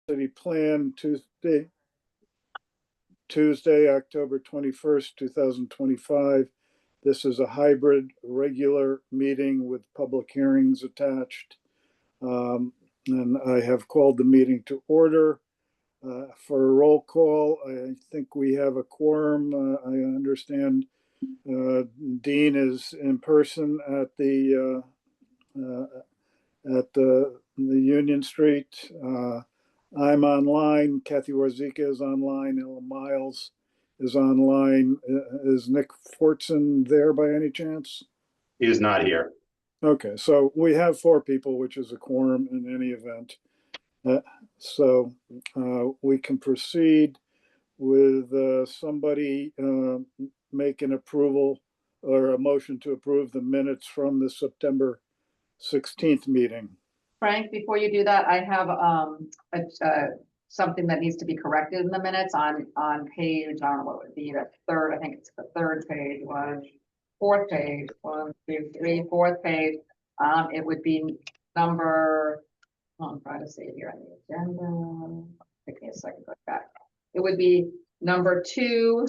City Plan Tuesday, October 21st, 2025. This is a hybrid regular meeting with public hearings attached. And I have called the meeting to order. For a roll call, I think we have a quorum. I understand Dean is in person at the Union Street. I'm online. Kathy Warzika is online. Ella Miles is online. Is Nick Fortson there by any chance? He is not here. Okay, so we have 4 people, which is a quorum in any event. So we can proceed with somebody make an approval or a motion to approve the minutes from the September 16th meeting. Frank, before you do that, I have something that needs to be corrected in the minutes on page, I don't know what would be the third, I think it's the third page, fourth page, 1, 2, 3, fourth page. It would be number, I'm trying to see it here on the agenda. Take me a second to go back. It would be number 2,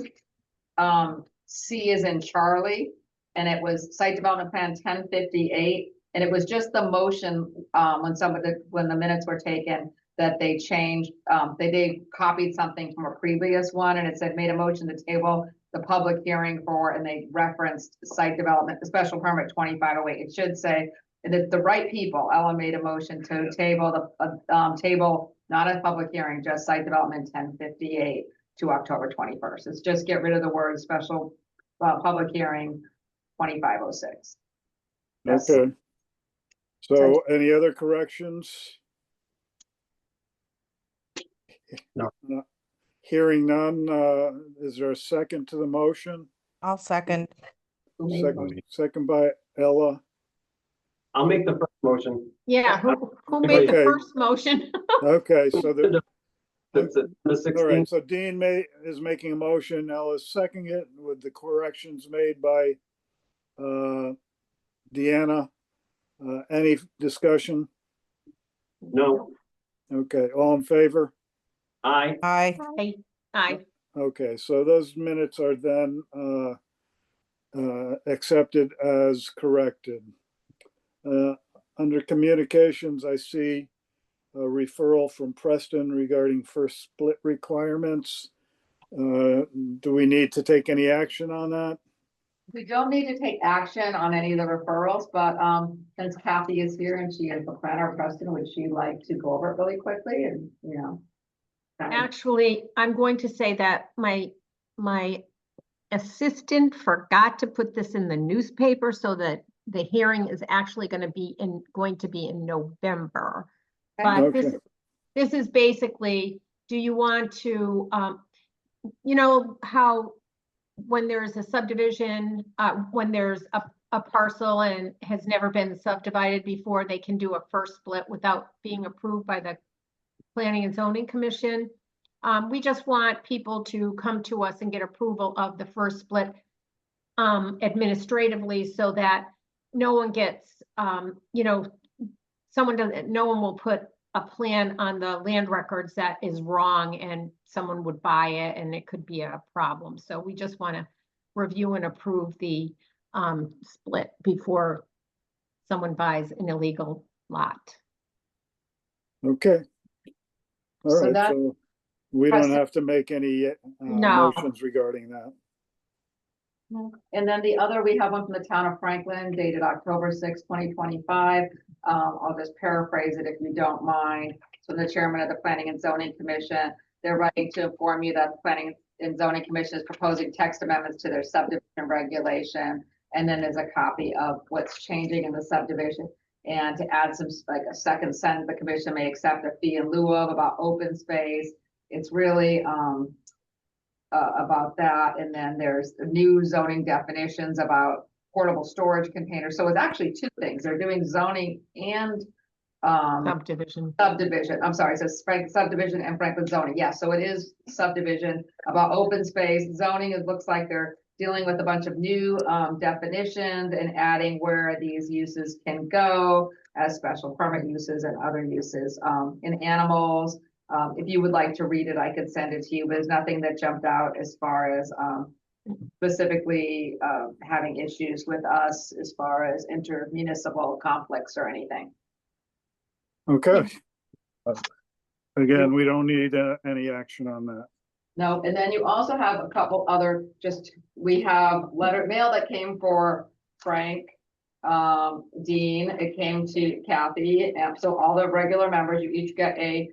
C is in Charlie, and it was site development plan 1058. And it was just the motion when the minutes were taken that they changed, they copied something from a previous one, and it said made a motion to table the public hearing for, and they referenced site development, the special permit 2508. It should say that the right people. Ella made a motion to table table, not a public hearing, just site development 1058 to October 21st. It's just get rid of the word special public hearing 2506. Okay. So any other corrections? No. Hearing none, is there a second to the motion? I'll second. Second by Ella. I'll make the first motion. Yeah, who made the Okay. first motion? Okay, so the The all 16th. right, so Dean is making a motion, Ella's seconding it with the corrections made by Deanna. Any discussion? No. Okay, all in favor? Aye. Aye. Aye. Okay, so those minutes are then accepted as corrected. Under communications, I see a referral from Preston regarding first split requirements. Do we need to take any action on that? We don't need to take action on any of the referrals, but since Kathy is here and she is the planner of Preston, would she like to go over it really quickly and, Actually, I'm going to say that my assistant forgot to put this in the newspaper so that the hearing is actually going to be in November. But Okay. this is basically, do you want to, you know how when there's a subdivision, when there's a parcel and has never been subdivided before, they can do a first split without being approved by the Planning and Zoning Commission. We just want people to come to us and get approval of the first split administratively, so that no one gets, no one will put a plan on the land records that is wrong and someone would buy it and it could be a problem. So we just want to review and approve the split before someone buys an illegal lot. Okay. All So right, that- so we don't have to make any No. motions regarding that. And then the other, we have one from the town of Franklin dated October 6, 2025. I'll just paraphrase it if you don't mind. So the chairman of the Planning and Zoning Commission, they're writing to inform you that the Planning and Zoning Commission is proposing text amendments to their subdivision regulation. And then there's a copy of what's changing in the subdivision. And to add some, like a second sentence, the commission may accept a fee in lieu of about open space. It's really about that. And then there's new zoning definitions about portable storage containers. So it's actually 2 things. They're doing zoning and Subdivision. I'm sorry, it says subdivision and Franklin zoning. Yes, so it is subdivision about open space. Zoning, it looks like they're dealing with a bunch of new definitions and adding where these uses can go as special permit uses and other uses in animals. If you would like to read it, I could send it to you, but there's nothing that jumped out as far as, specifically, having issues with us as far as intermunicipal conflicts or anything. Okay. Again, we don't need any action on that. No, and then you also have a couple other, we have mail that came for Frank, Dean, it came to Kathy, and so all the regular members, you each get a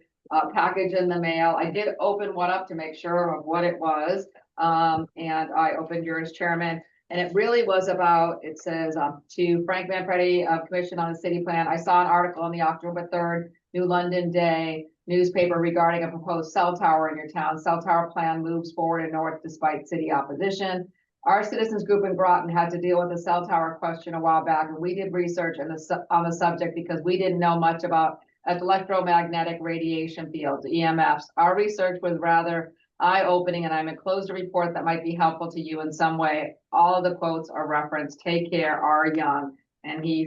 package in the mail. I did open one up to make sure of what it was. And I opened yours, Chairman, and it really was about, it says, to Frank Manfredi of Commission on the City Plan. I saw an article on the October 3rd New London Day newspaper regarding a proposed cell tower in your town. Cell tower plan moves forward in Norwich despite city opposition. Our citizens group in Groton had to deal with the cell tower question a while back, and we did research on the subject because we didn't know much about electromagnetic radiation fields, EMFs. Our research was rather eye-opening, and I'm enclosed a report that might be helpful to you in some way. All of the quotes are referenced. Take care, R. Young. And he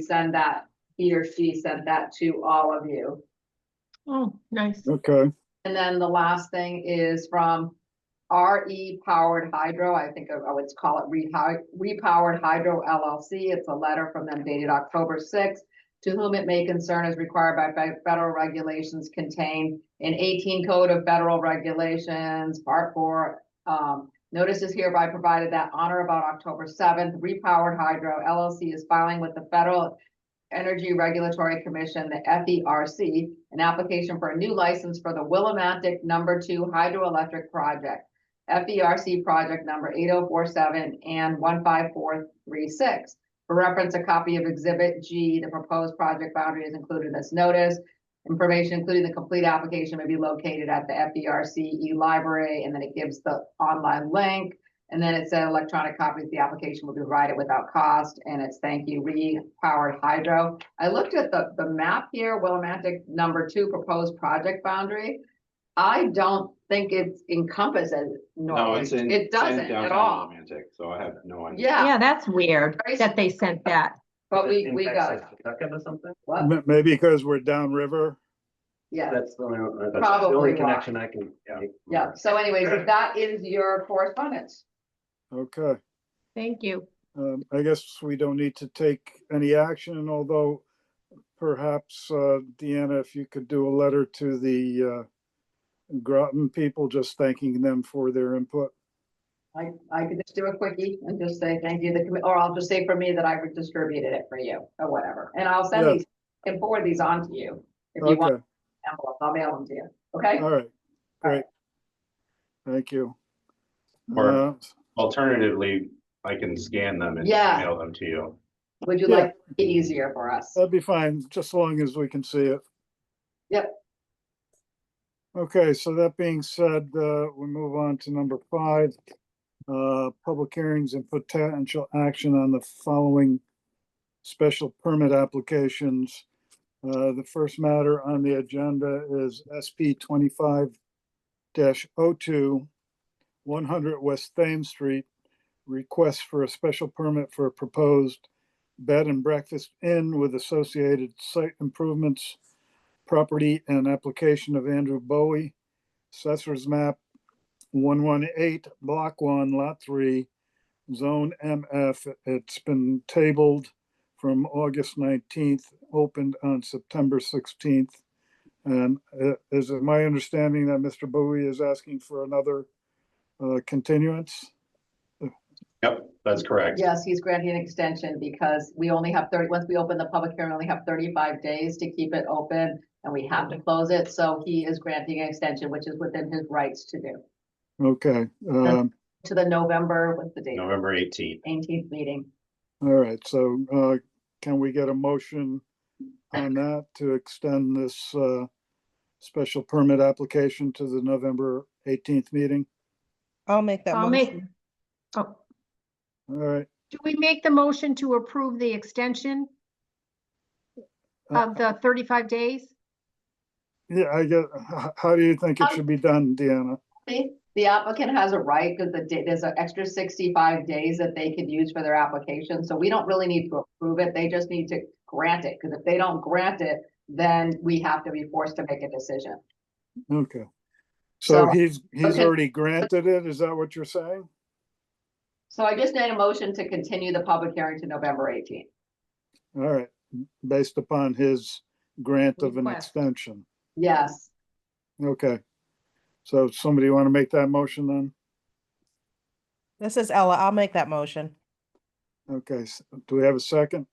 or she sent that to all of you. Oh, nice. Okay. And then the last thing is from RE Powered Hydro. I think I would call it Repowered Hydro LLC. It's a letter from them dated October 6th. To whom it may concern as required by federal regulations contained in 18 Code of Federal Regulations, Part 4. Notice is hereby provided that on or about October 7th, Repowered Hydro LLC is filing with the Federal Energy Regulatory Commission, the FERC, an application for a new license for the Willimantic No. 2 hydroelectric project, FERC project number 8047 and 15436. For reference, a copy of Exhibit G, the proposed project boundary, is included in this notice. Information, including the complete application, may be located at the FERC e-library, and then it gives the online link. And then it said electronic copies of the application will be provided without cost, and it's thank you, Repowered Hydro. I looked at the map here, Willimantic No. 2 proposed project boundary. I don't think it encompasses No, Norwich. It doesn't at all. So I have no idea. Yeah, Yeah, that's weird that they sent that. but we In got Texas, Connecticut or something? what? Maybe because we're downriver. Yeah, That's the only Probably why. connection I can make. yeah. So anyways, that is your correspondence. Okay. Thank you. I guess we don't need to take any action, although perhaps, Deanna, if you could do a letter to the Groton people, just thanking them for their input. I could just do a quickie and just say thank you, or I'll just say for me that I distributed it for you or whatever. And I'll send Yeah. these and forward these on to you. If you want Okay, envelopes, I'll mail them to you. Okay? all right, great. Thank you. Or- Uh, Alternatively, I can scan them and Yeah. email them to you. Would you Yeah. like it easier for us? That'd be fine, just as long as we can see it. Yep. Okay, so that being said, we move on to number 5. Public hearings and potential action on the following special permit applications. The first matter on the agenda is SP 25-02, 100 West Thames Street. Request for a special permit for a proposed bed and breakfast inn with associated site improvements, property and application of Andrew Bowie, Assessor's Map 118, Block 1, Lot 3, Zone MF. It's been tabled from August 19th, opened on September 16th. And is it my understanding that Mr. Bowie is asking for another continuance? Yep, that's correct. Yes, he's granting an extension because we only have 30, once we open the public hearing, we only have 35 days to keep it open and we have to close it. So he is granting an extension, which is within his rights to do. Okay, To the November, what's the date? November 18th. 18th meeting. all right, so can we get a motion on that to extend this special permit application to the November 18th meeting? I'll make that I'll make, motion. oh, All right. do we make the motion to approve the extension of the 35 days? Yeah, I get, how do you think it should be done, Deanna? The applicant has a right because there's an extra 65 days that they could use for their application. So we don't really need to approve it. They just need to grant it. Because if they don't grant it, then we have to be forced to make a decision. Okay. So So- he's okay. already granted it, is that what you're saying? So I just made a motion to continue the public hearing to November 18th. All right, based upon his grant of an Request. extension. Yes, Okay. So somebody want to make that motion then? This is Ella. I'll make that motion. Okay, do we have a second?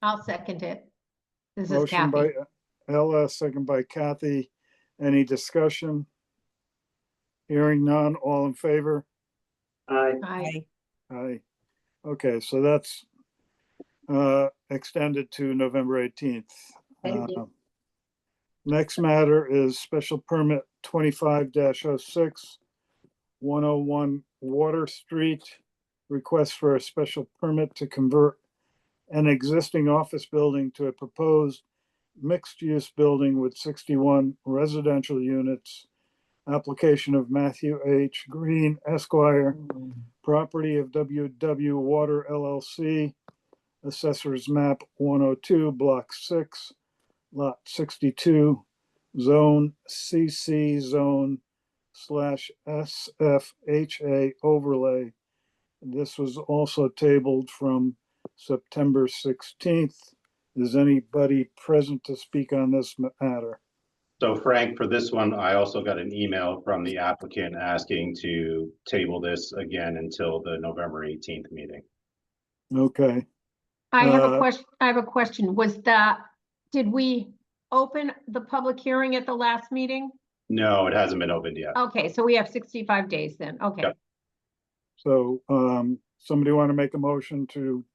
I'll second it. This is Motion by Kathy. Ella, second by Kathy. Any discussion? Hearing none, all in favor? Aye. Aye. Aye. Okay, so that's extended to November 18th. Thank you. Next matter is special permit 25-06, 101 Water Street. Request for a special permit to convert an existing office building to a proposed mixed-use building with 61 residential units. Application of Matthew H. Green Esquire, property of WW Water LLC, Assessor's Map 102, Block 6, Lot 62, Zone CC Zone /SFHA overlay. This was also tabled from September 16th. Is anybody present to speak on this matter? So Frank, for this one, I also got an email from the applicant asking to table this again until the November 18th meeting. Okay, I have a Uh, question. I have a question. Did we open the public hearing at the last meeting? No, it hasn't been opened yet. Okay, so we have 65 days then. Okay. Yep. so somebody want to make a motion to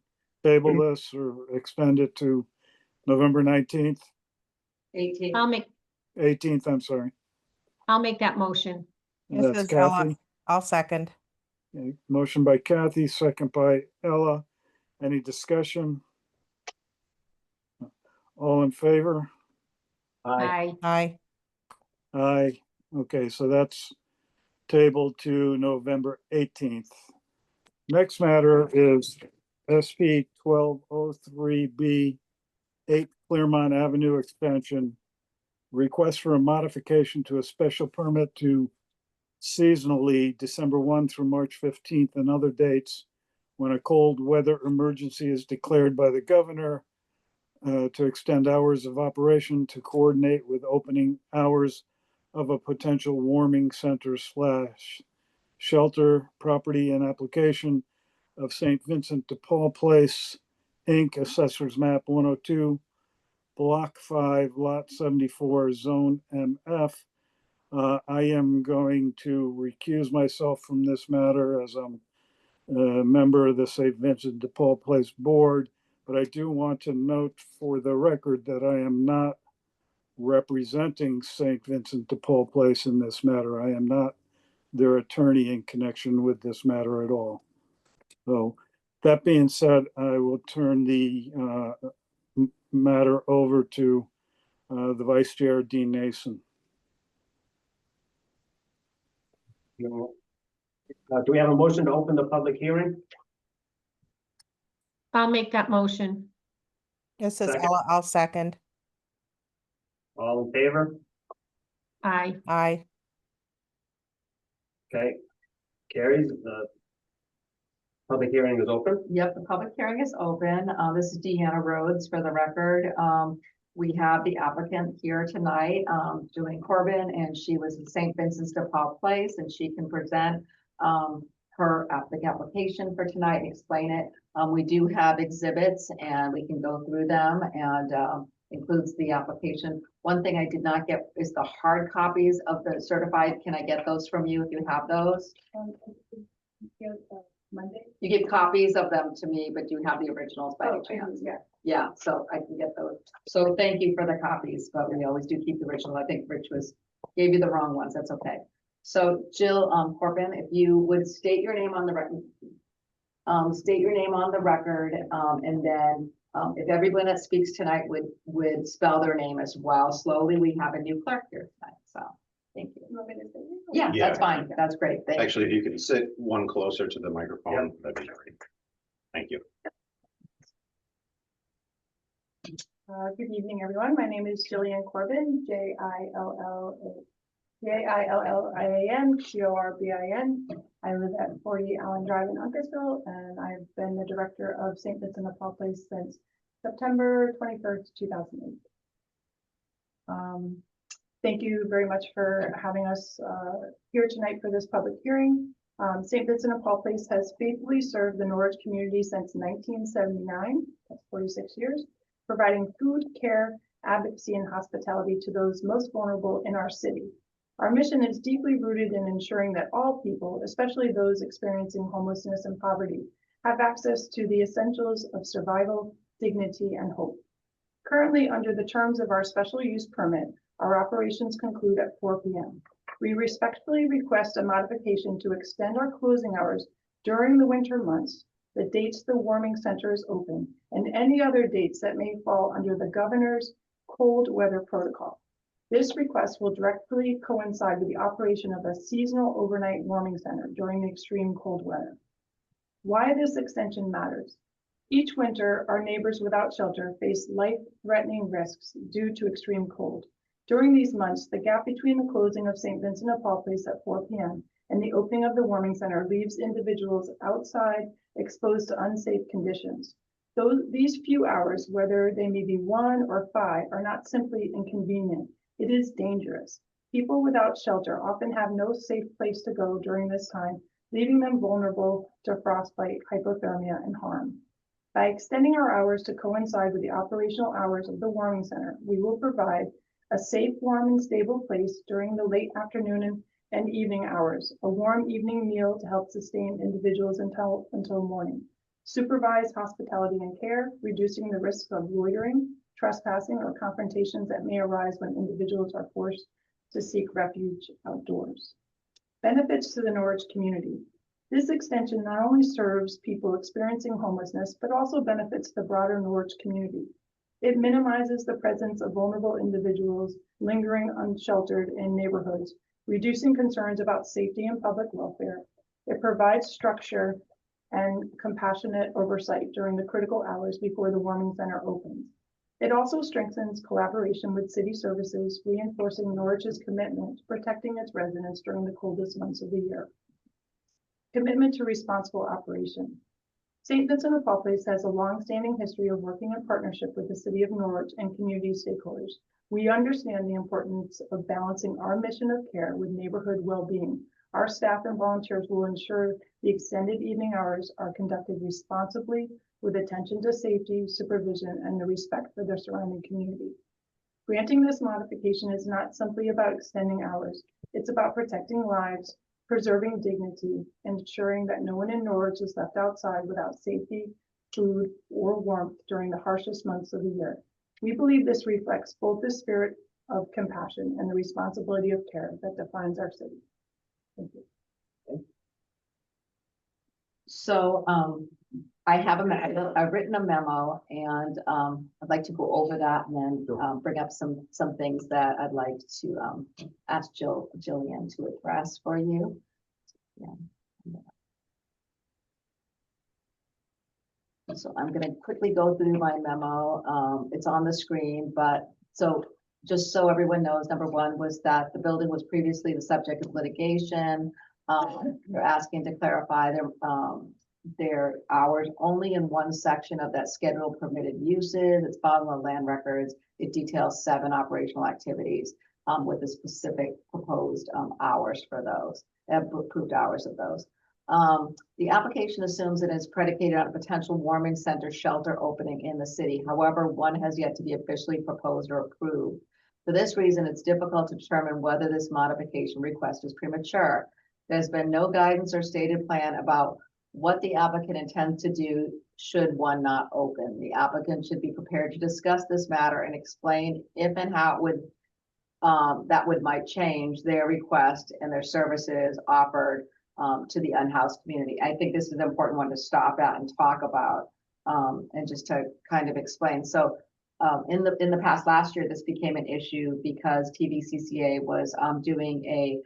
table this or extend it to November 19th, 18th. 18th, I'm sorry. I'll make that motion. This That's is Ella. Kathy. I'll second. Okay, motion by Kathy, second by Ella. Any discussion? All in favor? Aye. Aye. Aye. Aye. Okay, so that's tabled to November 18th. Next matter is SP 1203B 8 Claremont Avenue extension. Request for a modification to a special permit to seasonally December 1 through March 15th and other dates when a cold weather emergency is declared by the governor, to extend hours of operation to coordinate with opening hours of a potential warming center / shelter property and application of St. Vincent de Paul Place, Inc., Assessor's Map 102, Block 5, Lot 74, Zone MF. I am going to recuse myself from this matter as I'm a member of the St. Vincent de Paul Place Board, but I do want to note for the record that I am not representing St. Vincent de Paul Place in this matter. I am not their attorney in connection with this matter at all. So that being said, I will turn the matter over to the Vice Chair, Dean Nason. Do we have a motion to open the public hearing? I'll make that motion. This is Second. Ella. I'll second. All in favor? Aye. Aye. Okay. Carries, the public hearing is open. Yep, the public hearing is open. This is Deanna Rhodes for the record. We have the applicant here tonight, Julian Corbin, and she was in St. Vincent's de Paul Place, and she can present her application for tonight and explain it. We do have exhibits and we can go through them, and includes the application. One thing I did not get is the hard copies of the certified. Can I get those from you if you have those? Monday? You give copies of them to me, but do you have the originals by any Oh, chance? yeah. Yeah, so I can get those. So thank you for the copies, but we always do keep the original. I think Rich gave you the wrong ones. That's okay. So Jill Corbin, if you would state your name on the record. State your name on the record, and then if everyone that speaks tonight would spell their name as well. Slowly, we have a new clerk here tonight, so thank you. You want me to say it? Yeah, Yeah. that's fine. That's great. Thank you. Actually, if you could sit one closer to the microphone, that'd be great. Thank you. Good evening, everyone. My name is Jillian Corbin, Jillian Corbin. I live at 40 Allen Drive in Uncasville, and I've been the director of St. Vincent de Paul Place since September 21st, 2008. Thank you very much for having us here tonight for this public hearing. St. Vincent de Paul Place has faithfully served the Norwich community since 1979, that's 46 years, providing food, care, advocacy, and hospitality to those most vulnerable in our city. Our mission is deeply rooted in ensuring that all people, especially those experiencing homelessness and poverty, have access to the essentials of survival, dignity, and hope. Currently, under the terms of our special use permit, our operations conclude at 4 p.m. We respectfully request a modification to extend our closing hours during the winter months, the dates the warming center is open, and any other dates that may fall under the governor's cold weather protocol. This request will directly coincide with the operation of a seasonal overnight warming center during the extreme cold weather. Why this extension matters. Each winter, our neighbors without shelter face life-threatening risks due to extreme cold. During these months, the gap between the closing of St. Vincent de Paul Place at 4 p.m. and the opening of the warming center leaves individuals outside exposed to unsafe conditions. These few hours, whether they may be 1 or 5, are not simply inconvenient. It is dangerous. People without shelter often have no safe place to go during this time, leaving them vulnerable to frostbite, hypothermia, and harm. By extending our hours to coincide with the operational hours of the warming center, we will provide a safe, warm, and stable place during the late afternoon and evening hours, a warm evening meal to help sustain individuals until morning, supervised hospitality and care, reducing the risk of loitering, trespassing, or confrontations that may arise when individuals are forced to seek refuge outdoors. Benefits to the Norwich community. This extension not only serves people experiencing homelessness, but also benefits the broader Norwich community. It minimizes the presence of vulnerable individuals lingering unsheltered in neighborhoods, reducing concerns about safety and public welfare. It provides structure and compassionate oversight during the critical hours before the warming center opens. It also strengthens collaboration with city services, reinforcing Norwich's commitment to protecting its residents during the coldest months of the year. Commitment to responsible operation. St. Vincent de Paul Place has a long-standing history of working in partnership with the City of Norwich and community stakeholders. We understand the importance of balancing our mission of care with neighborhood well-being. Our staff and volunteers will ensure the extended evening hours are conducted responsibly with attention to safety, supervision, and the respect for their surrounding community. Granting this modification is not simply about extending hours. It's about protecting lives, preserving dignity, and ensuring that no one in Norwich is left outside without safety, food, or warmth during the harshest months of the year. We believe this reflects both the spirit of compassion and the responsibility of care that defines our city. Thank you. So I've written a memo, and I'd like to go over that and then bring up some things that I'd like to ask Jillian to address for you. Yeah. So I'm going to quickly go through my memo. It's on the screen, but just so everyone knows, number one was that the building was previously the subject of litigation. They're asking to clarify their hours only in one section of that schedule permitted uses. It's filed on land records. It details 7 operational activities with the specific proposed hours for those, approved hours of those. The application assumes it is predicated on a potential warming center shelter opening in the city. However, one has yet to be officially proposed or approved. For this reason, it's difficult to determine whether this modification request is premature. There's been no guidance or stated plan about what the applicant intends to do should one not open. The applicant should be prepared to discuss this matter and explain if and how it would might change their request and their services offered to the unhoused community. I think this is an important one to stop at and talk about and just to kind of explain. So in the past last year, this became an issue because TVCCA was doing a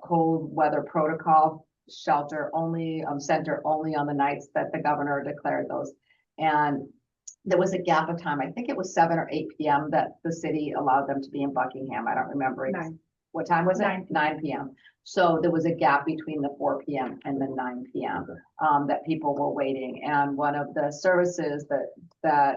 cold weather protocol shelter only, center only on the nights that the governor declared those. And there was a gap of time. I think it was 7 or 8 p.m. that the city allowed them to be in Buckingham. I don't remember. 9. What time was it? 9 9 p.m. So there was a gap between the 4 p.m. and the 9 p.m. That people were waiting. And one of the services that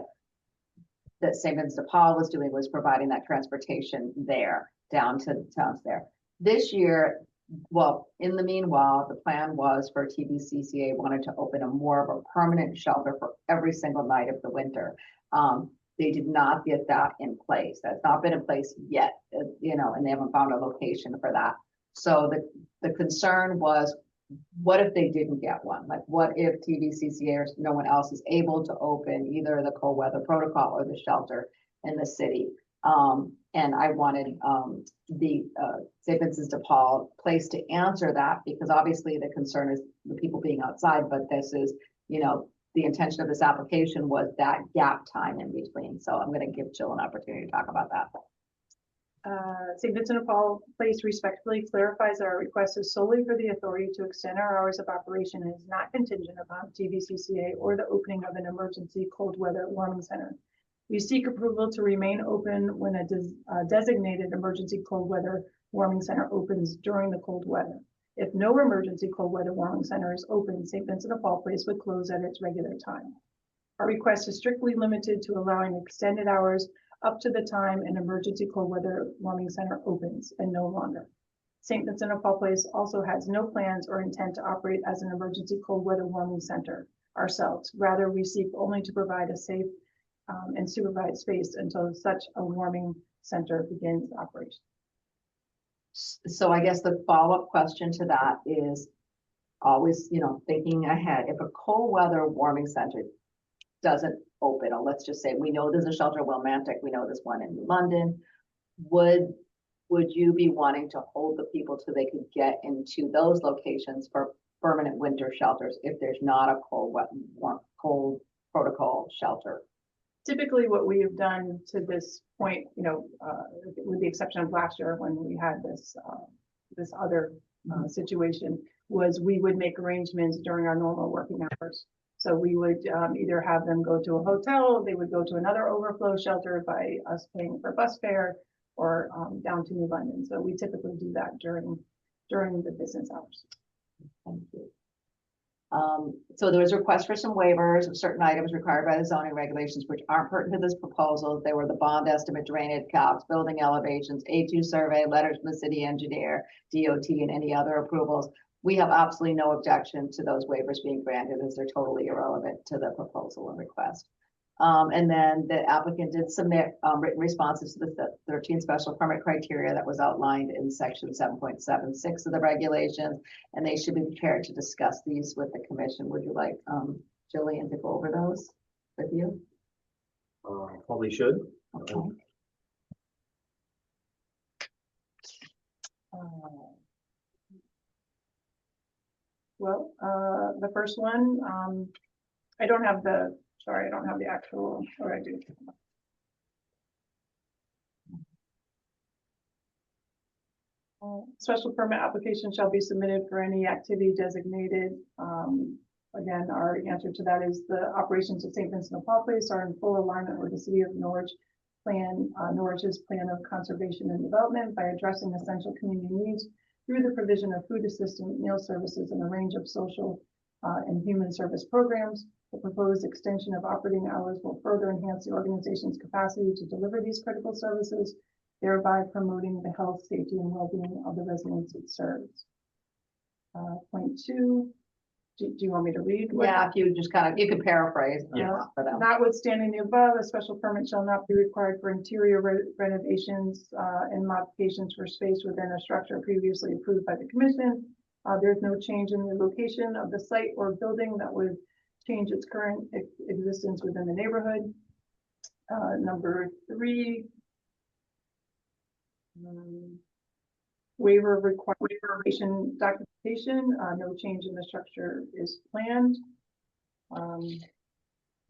St. Vincent de Paul was doing was providing that transportation there, down to towns there. This year, well, in the meanwhile, the plan was for TVCCA wanted to open a more of a permanent shelter for every single night of the winter. They did not get that in place. That's not been in place yet, you know, and they haven't found a location for that. So the concern was, what if they didn't get one? Like, what if TVCCA or no one else is able to open either the cold weather protocol or the shelter in the city? And I wanted the St. Vincent de Paul place to answer that, because obviously the concern is the people being outside, but this is, you know, the intention of this application was that gap time in between. So I'm going to give Jill an opportunity to talk about that. St. Vincent de Paul Place respectfully clarifies that our request is solely for the authority to extend our hours of operation and is not contingent upon TVCCA or the opening of an emergency cold weather warming center. We seek approval to remain open when a designated emergency cold weather warming center opens during the cold weather. If no emergency cold weather warming center is open, St. Vincent de Paul Place would close at its regular time. Our request is strictly limited to allowing extended hours up to the time an emergency cold weather warming center opens and no longer. St. Vincent de Paul Place also has no plans or intent to operate as an emergency cold weather warming center ourselves. Rather, we seek only to provide a safe and supervised space until such a warming center begins operation. So I guess the follow-up question to that is always, you know, thinking ahead. If a cold weather warming center doesn't open, or let's just say we know there's a shelter in Willimantic, we know there's one in London, would you be wanting to hold the people till they could get into those locations for permanent winter shelters if there's not a cold protocol shelter? Typically, what we have done to this point, you know, with the exception of last year when we had this other situation, was we would make arrangements during our normal working hours. So we would either have them go to a hotel, they would go to another overflow shelter by us paying for bus fare, or down to New London. So we typically do that during the business hours. Thank you. So there was a request for some waivers of certain items required by the zoning regulations, which aren't pertinent to this proposal. They were the bond estimate, drainage calcs, building elevations, A2 survey, letters from the city engineer, DOT, and any other approvals. We have absolutely no objection to those waivers being granted, as they're totally irrelevant to the proposal and request. And then the applicant did submit written responses to the 13 special permit criteria that was outlined in section 7.76 of the regulations, and they should be prepared to discuss these with the commission. Would you like Jillian to go over those with you? Probably should. Okay. Well, the first one, I don't have the actual, or I do. Special permit application shall be submitted for any activity designated. Again, our answer to that is the operations of St. Vincent de Paul Place are in full alignment with the city of Norwich Norwich's plan of conservation and development by addressing essential community needs through the provision of food assistance, meal services, and a range of social and human service programs. The proposed extension of operating hours will further enhance the organization's capacity to deliver these critical services, thereby promoting the health, safety, and well-being of the residents it serves. Point 2, do you want me to read? Yeah, if you just kind of, you could paraphrase. Yeah. For them. Notwithstanding the above, a special permit shall not be required for interior renovations and modifications for space within a structure previously approved by the commission. There's no change in the location of the site or building that would change its current existence within the neighborhood. Number 3, waiver requirement documentation. No change in the structure is planned.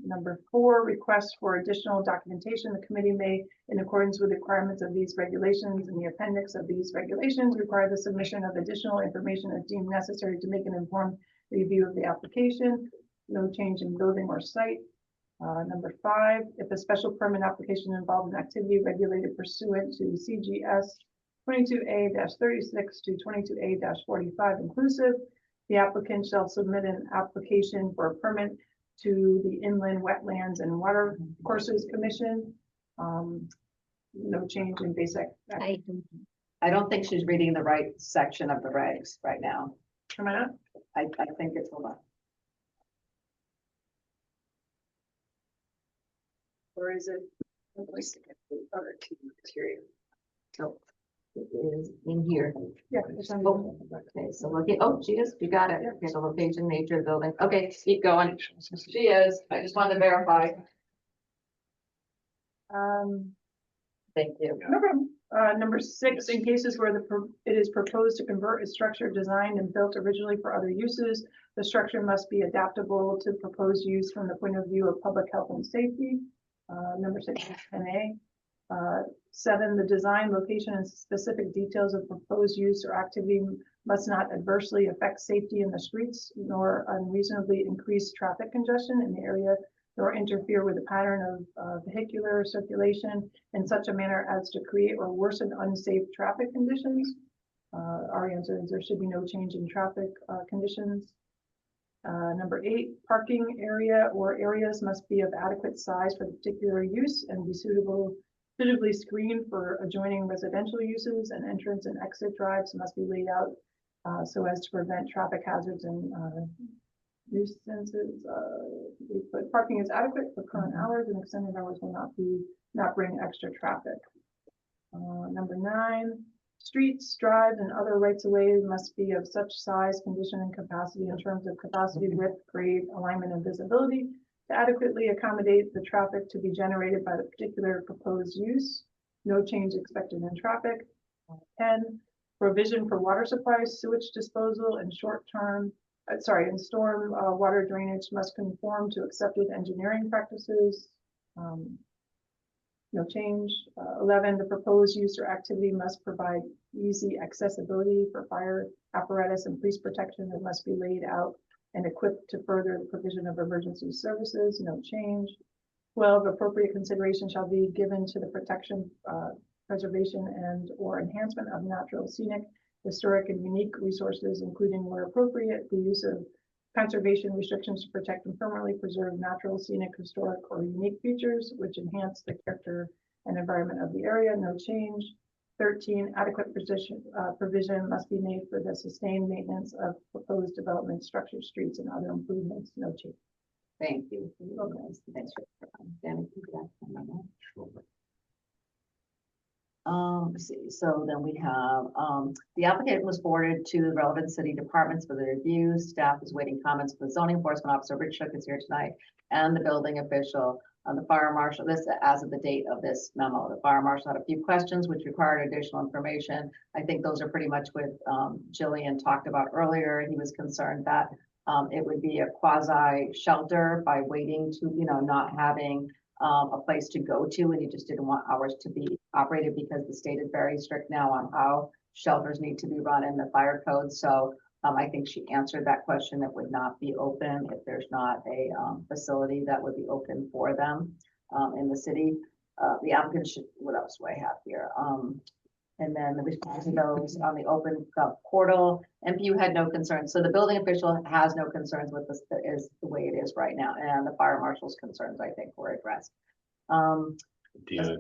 Number 4, requests for additional documentation. The committee may, in accordance with the requirements of these regulations and the appendix of these regulations, require the submission of additional information as deemed necessary to make an informed review of the application. No change in building or site. Number 5, if a special permit application involves an activity regulated pursuant to CGS 22A-36 to 22A-45 inclusive, the applicant shall submit an application for a permit to the Inland Wetlands and Water Courses Commission. No change in basic. I don't think she's reading the right section of the regs right now. Am I not? I think it's, hold on. Or is it? So it is in here. Yeah. It's on Oh, okay, so looking, oh, she is, you got it. Okay, the location, nature of the building. Okay, keep going. She is. I just wanted to verify. Thank you. No problem. Number 6, in cases where it is proposed to convert a structure designed and built originally for other uses, the structure must be adaptable to proposed use from the point of view of public health and safety. Number 6 is 10A. 7, the design, location, and specific details of proposed use or activity must not adversely affect safety in the streets, nor unreasonably increase traffic congestion in the area, nor interfere with the pattern of vehicular circulation in such a manner as to create or worsen unsafe traffic conditions. Our answer is there should be no change in traffic conditions. Number 8, parking area or areas must be of adequate size for the particular use and be suitably screened for adjoining residential uses, and entrance and exit drives must be laid out so as to prevent traffic hazards and nuisances. But parking is adequate for current hours, and extended hours will not bring extra traffic. Number 9, streets, drives, and other rights of way must be of such size, condition, and capacity in terms of capacity, width, grade, alignment, and visibility to adequately accommodate the traffic to be generated by the particular proposed use. No change expected in traffic. 10, provision for water supply, sewage disposal, and storm water drainage must conform to accepted engineering practices. No change. 11, the proposed use or activity must provide easy accessibility for fire apparatus and police protection that must be laid out and equipped to further the provision of emergency services. No change. 12, appropriate consideration shall be given to the protection, preservation, and or enhancement of natural, scenic, historic, and unique resources, including where appropriate, the use of conservation restrictions to protect and permanently preserve natural, scenic, historic, or unique features which enhance the character and environment of the area. No change. 13, adequate provision must be made for the sustained maintenance of proposed development, structure, streets, and other improvements. No change. Thank you. Thanks for Danny. Let's see, so then we have, the applicant was forwarded to the relevant city departments for the review. Staff is waiting comments from the zoning enforcement officer, Rich Shook is here tonight, and the building official. The fire marshal, this as of the date of this memo, the fire marshal had a few questions which required additional information. I think those are pretty much what Jillian talked about earlier. He was concerned that it would be a quasi shelter by waiting to, not having a place to go to, and he just didn't want hours to be operated because the state is very strict now on how shelters need to be run in the fire code. So I think she answered that question. It would not be open if there's not a facility that would be open for them in the city. The applicant should, what else do I have here? And then the response to those on the open portal, MPU had no concerns. So the building official has no concerns with this, is the way it is right now. And the fire marshal's concerns, I think, were addressed.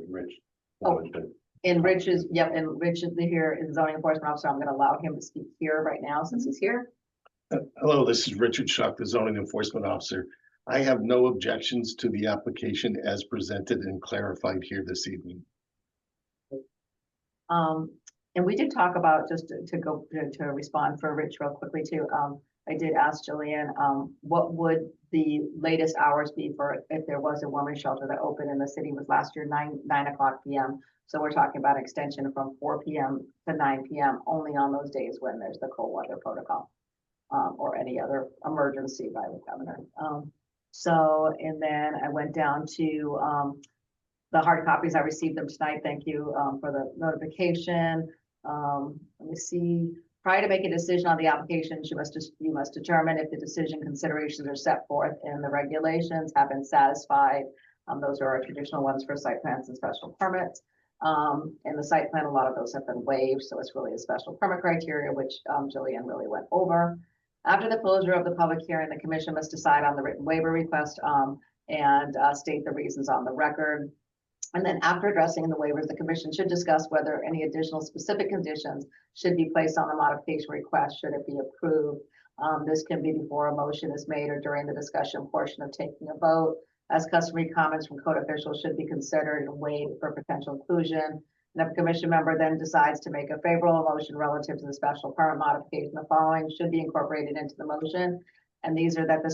Rich. Oh, and Rich is, yep, and Rich is here, is zoning enforcement officer. I'm going to allow him to speak here right now since he's here. Hello, this is Richard Shuck, the zoning enforcement officer. I have no objections to the application as presented and clarified here this evening. And we did talk about, just to respond for Rich real quickly too. I did ask Jillian, what would the latest hours be for if there was a women's shelter that opened in the city? Was last year 9 o'clock p.m. So we're talking about extension from 4 p.m. to 9 p.m. only on those days when there's the cold weather protocol or any other emergency by the governor. And then I went down to the hard copies. I received them tonight. Thank you for the notification. Let me see. Prior to making a decision on the application, you must determine if the decision considerations are set forth in the regulations have been satisfied. Those are our traditional ones for site plans and special permits. In the site plan, a lot of those have been waived, so it's really a special permit criteria, which Jillian really went over. After the closure of the public hearing, the commission must decide on the written waiver request and state the reasons on the record. And then after addressing the waivers, the commission should discuss whether any additional specific conditions should be placed on the modification request should it be approved. This can be before a motion is made or during the discussion portion of taking a vote, as customary comments from code officials should be considered and weighed for potential inclusion. And if a commission member then decides to make a favorable motion relative to the special permit modification, the following should be incorporated into the motion. And these are that the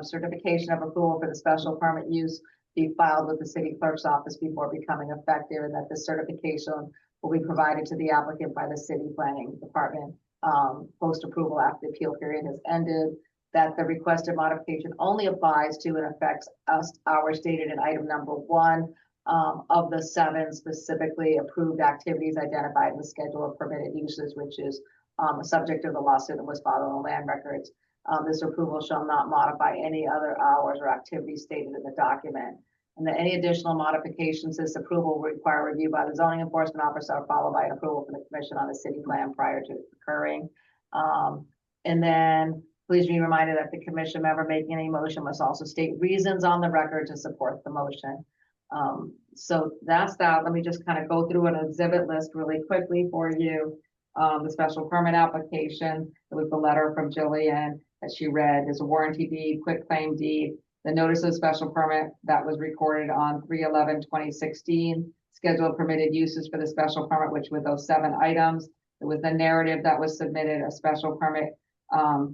certification of approval for the special permit use be filed with the city clerk's office before becoming effective, and that the certification will be provided to the applicant by the city planning department post approval after the appeal period has ended, that the requested modification only applies to and affects hours stated in item number 1 of the 7 specifically approved activities identified in the schedule of permitted uses, which is a subject of the lawsuit that was filed on the land records. This approval shall not modify any other hours or activities stated in the document. And that any additional modifications to this approval will require review by the zoning enforcement officer, followed by an approval from the commission on the city plan prior to occurring. And then please be reminded that the commission member making any motion must also state reasons on the record to support the motion. So that's that. Let me just kind of go through an exhibit list really quickly for you. The special permit application, it was the letter from Jillian that she read. There's a warranty deed, quick claim deed, the notice of special permit that was recorded on 3/11/2016, schedule of permitted uses for the special permit, which were those 7 items. It was the narrative that was submitted, a special permit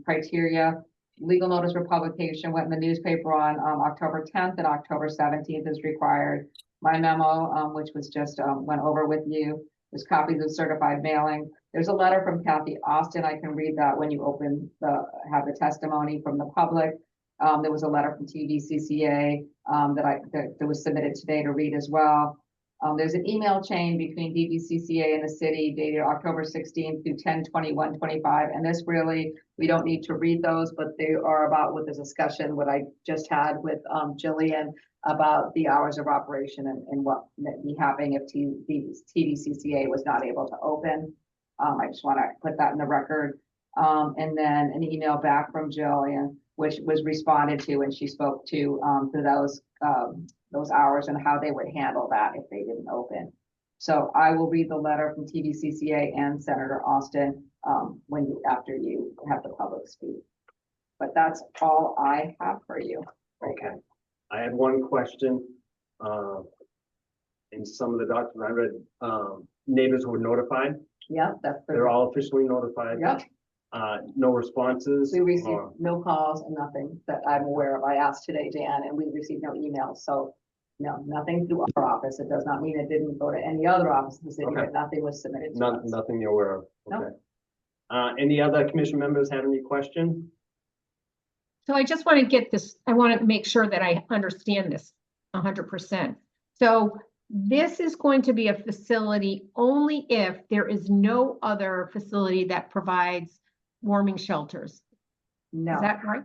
criteria. Legal notice for publication went in the newspaper on October 10th and October 17th is required. My memo, which was just went over with you, there's copies of certified mailing. There's a letter from Kathy Austin. I can read that when you have the testimony from the public. There was a letter from TVCCA that was submitted today to read as well. There's an email chain between DVCCA and the city dated October 16th through 10/21/25. And this really, we don't need to read those, but they are about what the discussion, what I just had with Jillian about the hours of operation and what may be happening if TVCCA was not able to open. I just want to put that in the record. And then an email back from Jillian, which was responded to, and she spoke to those hours and how they would handle that if they didn't open. So I will read the letter from TVCCA and Senator Austin after you have the public speak. But that's all I have for you. Okay. I had one question. In some of the documents I read, neighbors were notified. Yeah, They're all officially notified. Yep. No responses. We received no calls and nothing that I'm aware of. I asked today, Dan, and we received no emails. So no, nothing through our office. It does not mean it didn't go to any other office in the city, Okay. but nothing was submitted to us. Nothing you're aware of. No. Okay. Any other commission members have any questions? So I just want to get this, I want to make sure that I understand this 100%. So this is going to be a facility only if there is no other facility that provides warming shelters. No. Is that right?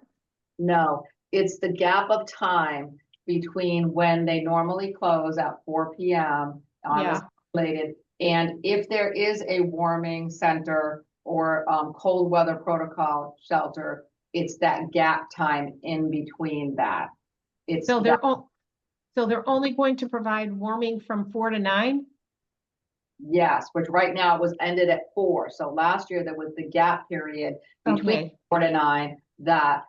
No, it's the gap of time between when they normally close at 4 p.m. on Yeah. this related, and if there is a warming center or cold weather protocol shelter, it's that gap time in between that. It's So they're only going to provide warming from 4 to 9? yes, which right now it was ended at 4. So last year there was the gap period between Okay. 4 to 9 that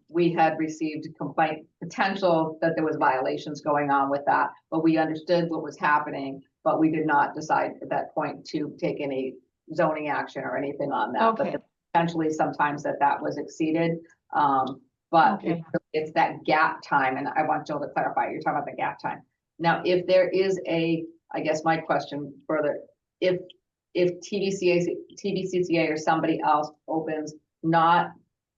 we had received complaint potential that there was violations going on with that, but we understood what was happening, but we did not decide at that point to take any zoning action or anything on that. Okay. But potentially sometimes that was exceeded. But Okay. it's that gap time, and I want Jill to clarify, you're talking about the gap time. Now, if there is I guess my question further, if TVCCA or somebody else opens not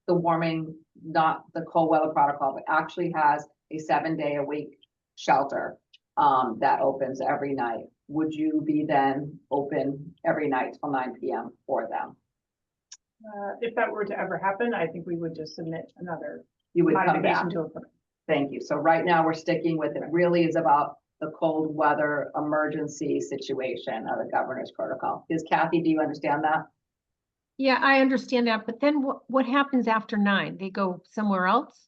the warming, not the cold weather protocol, but actually has a 7-day-a-week shelter that opens every night, would you be then open every night till 9 p.m. for them? If that were to ever happen, I think we would just submit another You would come modification back. to a permit. Thank you. So right now, we're sticking with it. Really is about the cold weather emergency situation of the governor's protocol. Is Kathy, do you understand that? Yeah, I understand that, but then what happens after 9? They go somewhere else?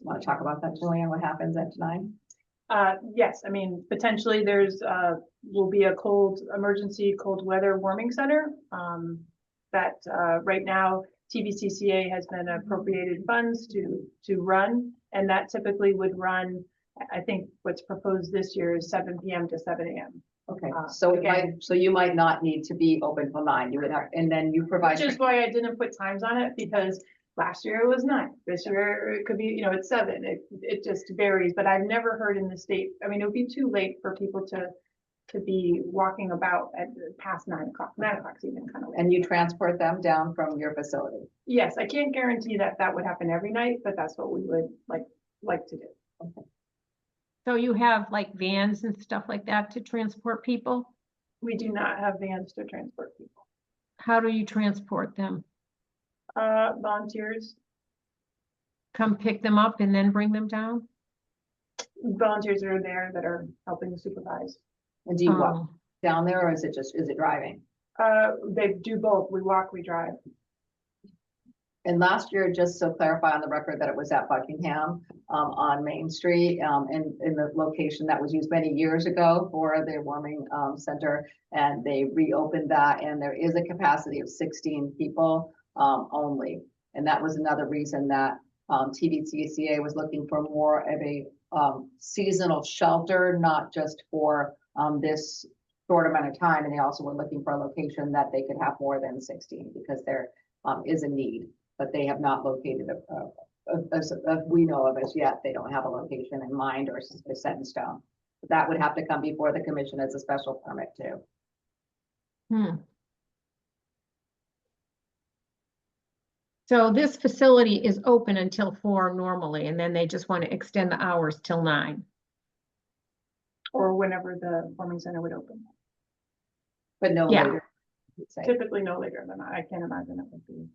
Want to talk about that, Julian? What happens at 9? Yes, I mean, potentially there's, will be a emergency cold weather warming center. That, right now, TVCCA has been appropriated funds to run, and that typically would run, I think what's proposed this year is 7 PM to 7 AM. Okay, Uh, so it again- might, so you might not need to be open till 9. You would have, and then you provide. Which is why I didn't put times on it, because last year it was 9, this year it could be, it's 7, it just varies, but I've never heard in the state, I mean, it would be too late for people to be walking about at past 9 o'clock, 9 o'clock's even kind of late. And you transport them down from your facility. Yes, I can't guarantee that that would happen every night, but that's what we would like to do. So you have like vans and stuff like that to transport people? We do not have vans to transport people. How do you transport them? Volunteers Come pick them up and then bring them down? are there that are helping supervise. And do you walk Oh, down there, or is it driving? They do both, we walk, we drive. And last year, just to clarify on the record that it was at Buckingham, on Main Street, in the location that was used many years ago for the warming, center. And they reopened that, and there is a capacity of 16 people, only. And that was another reason that, TVCCA was looking for more of a, seasonal shelter, not just for, this short amount of time. And they also were looking for a location that they could have more than 16, because there, is a need. But they have not located as we know of as yet. They don't have a location in mind or set in stone. But that would have to come before the commission as a special permit too. So this facility is open until 4 normally, and then they just want to extend the hours till 9. Or whenever the warming center would open. But no Yeah. later. you'd say. Typically no later than that. I can't imagine it would be.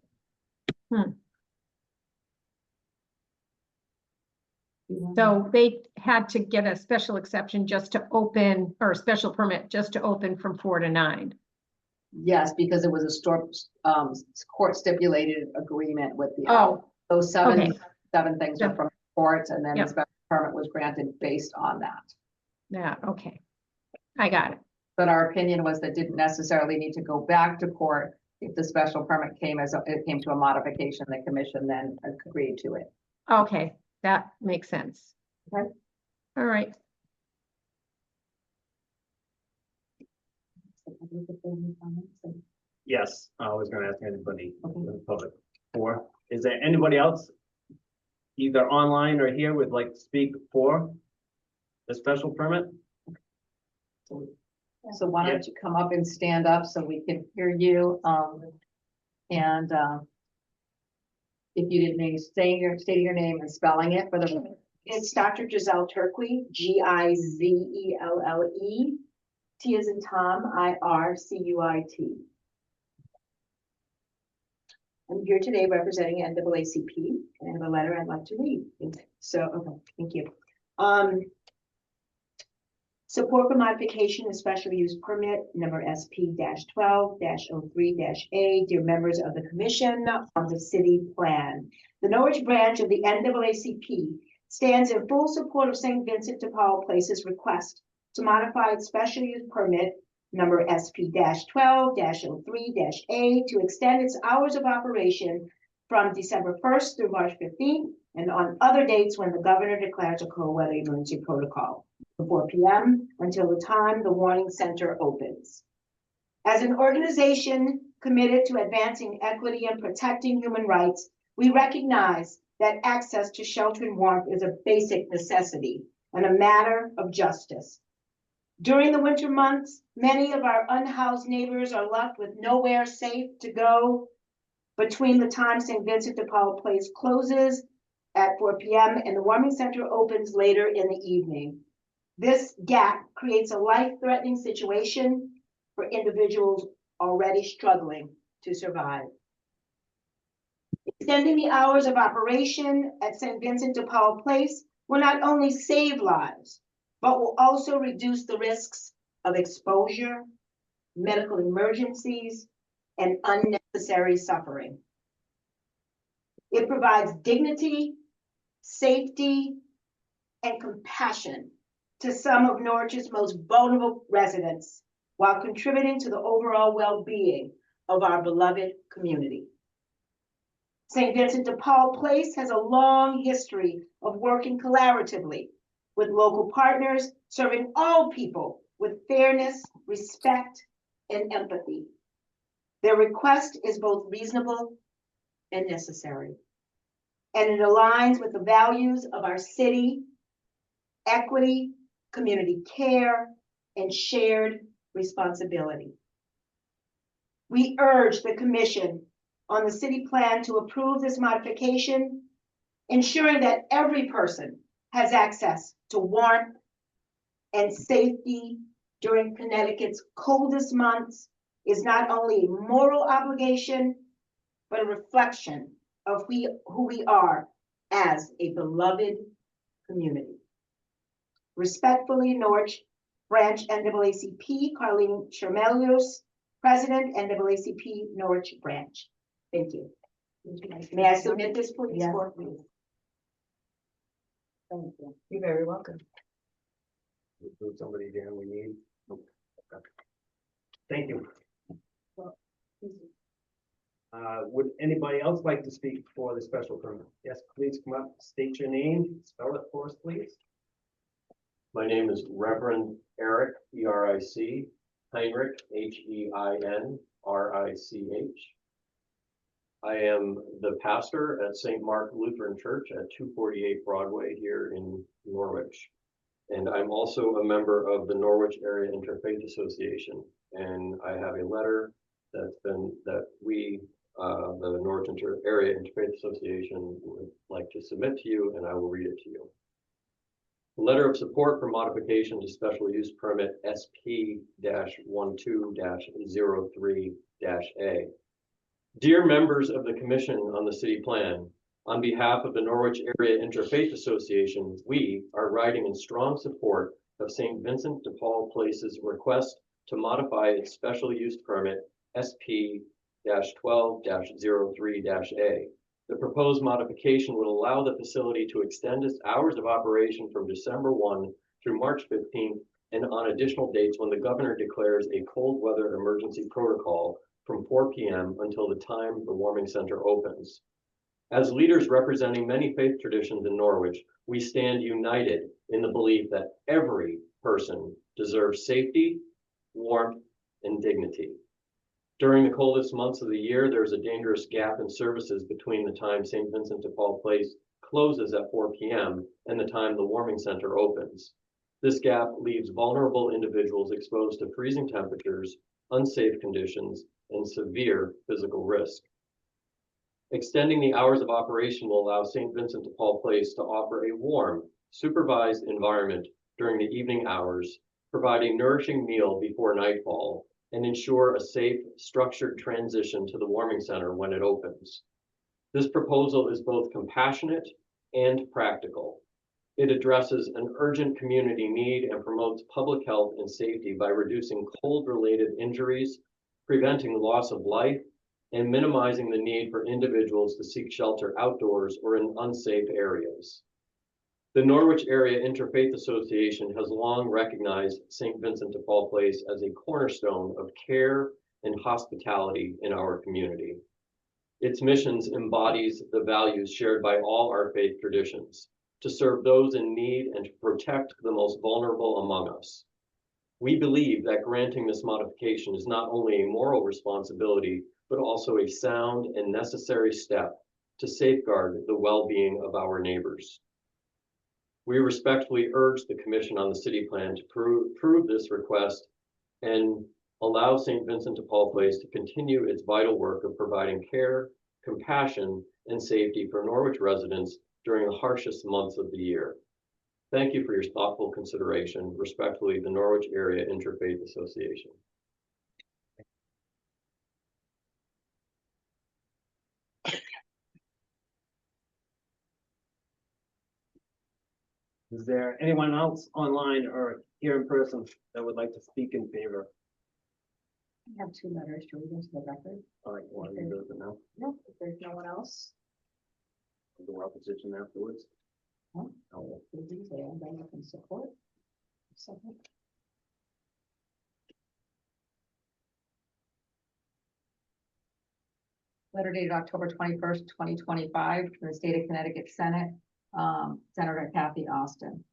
So they had to get a special exception just to open, or a special permit just to open from 4 to 9. Yes, because it was court stipulated agreement with the. Oh, Those okay. seven things are Yep. from courts, and then the Yep. special permit was granted based on that. Yeah, okay. I got it. But our opinion was that didn't necessarily need to go back to court. If the special permit it came to a modification, the commission then agreed to it. Okay, that makes sense. Okay. All right. Yes, I was gonna ask anybody in the public. Or is there anybody else, either online or here, would like to speak for the special permit? So why don't you come up and stand up so we can hear you, and, if you didn't mind stating your name and spelling it for the. It's Dr. Giselle Turquie, Gizelle, T as in Tom, IRCUIT. I'm here today representing NAACP, and I have a letter I'd like to read. So, okay, thank you. Support for modification of special use permit number SP-12-03-A. Dear members of the commission on the city plan. The Norwich branch of the NAACP stands in full support of St. Vincent de Paul Place's request to modify its special use permit number SP-12-03-A to extend its hours of operation from December 1st through March 15th and on other dates when the governor declares a cold weather emergency protocol from 4 p.m. until the time the warning center opens. As an organization committed to advancing equity and protecting human rights, we recognize that access to shelter and warmth is a basic necessity and a matter of justice. During the winter months, many of our unhoused neighbors are left with nowhere safe to go between the time St. Vincent de Paul Place closes at 4 p.m. and the warming center opens later in the evening. This gap creates a life-threatening situation for individuals already struggling to survive. Extending the hours of operation at St. Vincent de Paul Place will not only save lives, but will also reduce the risks of exposure, medical emergencies, and unnecessary suffering. It provides dignity, safety, and compassion to some of Norwich's most vulnerable residents, while contributing to the overall well-being of our beloved community. St. Vincent de Paul Place has a long history of working collaboratively with local partners, serving all people with fairness, respect, and empathy. Their request is both reasonable and necessary, and it aligns with the values of our city: equity, community care, and shared responsibility. We urge the Commission on the city plan to approve this modification, ensuring that every person has access to warmth and safety during Connecticut's coldest months is not only a moral obligation, but a reflection of who we are as a beloved community. Respectfully, Norwich Branch NAACP, Carlene Chermelius, President, NAACP Norwich Branch. Thank you. May I submit this, please? Yes, please. Thank you. You're very welcome. Include somebody down we need. Nope. Okay. Thank you. Would anybody else like to speak for the special permit? Yes, please come up, state your name, spell it for us, please. My name is Reverend Eric, E-R-I-C, Heinrich, H-E-I-N-R-I-C-H. I am the pastor at St. Mark Lutheran Church at 248 Broadway here in Norwich. And I'm also a member of the Norwich Area Interfaith Association. And I have a letter that we, the Norwich Area Interfaith Association, would like to submit to you, and I will read it to you. Letter of support for modification to special use permit SP-12-03-A. Dear members of the Commission on the City Plan, on behalf of the Norwich Area Interfaith Association, we are writing in strong support of St. Vincent de Paul Place's request to modify its special use permit SP-12-03-A. The proposed modification would allow the facility to extend its hours of operation from December 1 through March 15th and on additional dates when the governor declares a cold weather emergency protocol from 4 p.m. until the time the warming center opens. As leaders representing many faith traditions in Norwich, we stand united in the belief that every person deserves safety, warmth, and dignity. During the coldest months of the year, there is a dangerous gap in services between the time St. Vincent de Paul Place closes at 4 p.m. and the time the warming center opens. This gap leaves vulnerable individuals exposed to freezing temperatures, unsafe conditions, and severe physical risk. Extending the hours of operation will allow St. Vincent de Paul Place to offer a warm, supervised environment during the evening hours, provide a nourishing meal before nightfall, and ensure a safe, structured transition to the warming center when it opens. This proposal is both compassionate and practical. It addresses an urgent community need and promotes public health and safety by reducing cold-related injuries, preventing loss of life, and minimizing the need for individuals to seek shelter outdoors or in unsafe areas. The Norwich Area Interfaith Association has long recognized St. Vincent de Paul Place as a cornerstone of care and hospitality in our community. Its missions embodies the values shared by all our faith traditions, to serve those in need and to protect the most vulnerable among us. We believe that granting this modification is not only a moral responsibility, but also a sound and necessary step to safeguard the well-being of our neighbors. We respectfully urge the Commission on the City Plan to approve this request and allow St. Vincent de Paul Place to continue its vital work of providing care, compassion, and safety for Norwich residents during the harshest months of the year. Thank you for your thoughtful consideration. Respectfully, the Norwich Area Interfaith Association. Is there anyone else online or here in person that would like to speak in favor? I have 2 letters to read into the record. All right, want to do it now? No, if there's no one else. The opposition afterwards. No, I'll do detail, then I can support. Second. Letter dated October 21st, 2025, from the State of Connecticut Senate, Senator Kathy Austin.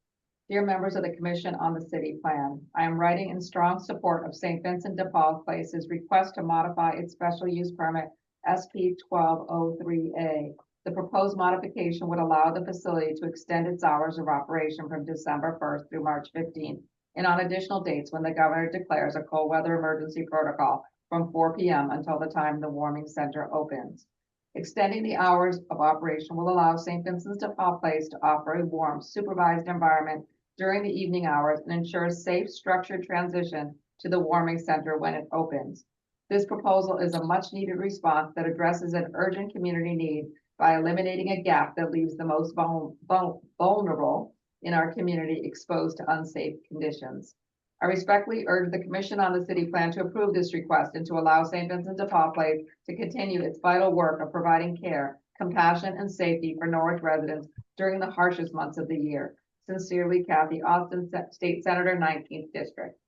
Dear members of the Commission on the City Plan, I am writing in strong support of St. Vincent de Paul Place's request to modify its special use permit SP 1203A. The proposed modification would allow the facility to extend its hours of operation from December 1st through March 15th, and on additional dates when the governor declares a cold weather emergency protocol from 4 p.m. until the time the warming center opens. Extending the hours of operation will allow St. Vincent de Paul Place to offer a warm, supervised environment during the evening hours and ensure a safe, structured transition to the warming center when it opens. This proposal is a much-needed response that addresses an urgent community need by eliminating a gap that leaves the most vulnerable in our community exposed to unsafe conditions. I respectfully urge the Commission on the City Plan to approve this request and to allow St. Vincent de Paul Place to continue its vital work of providing care, compassion, and safety for Norwich residents during the harshest months of the year. Sincerely, Kathy Austin, State Senator, 19th District.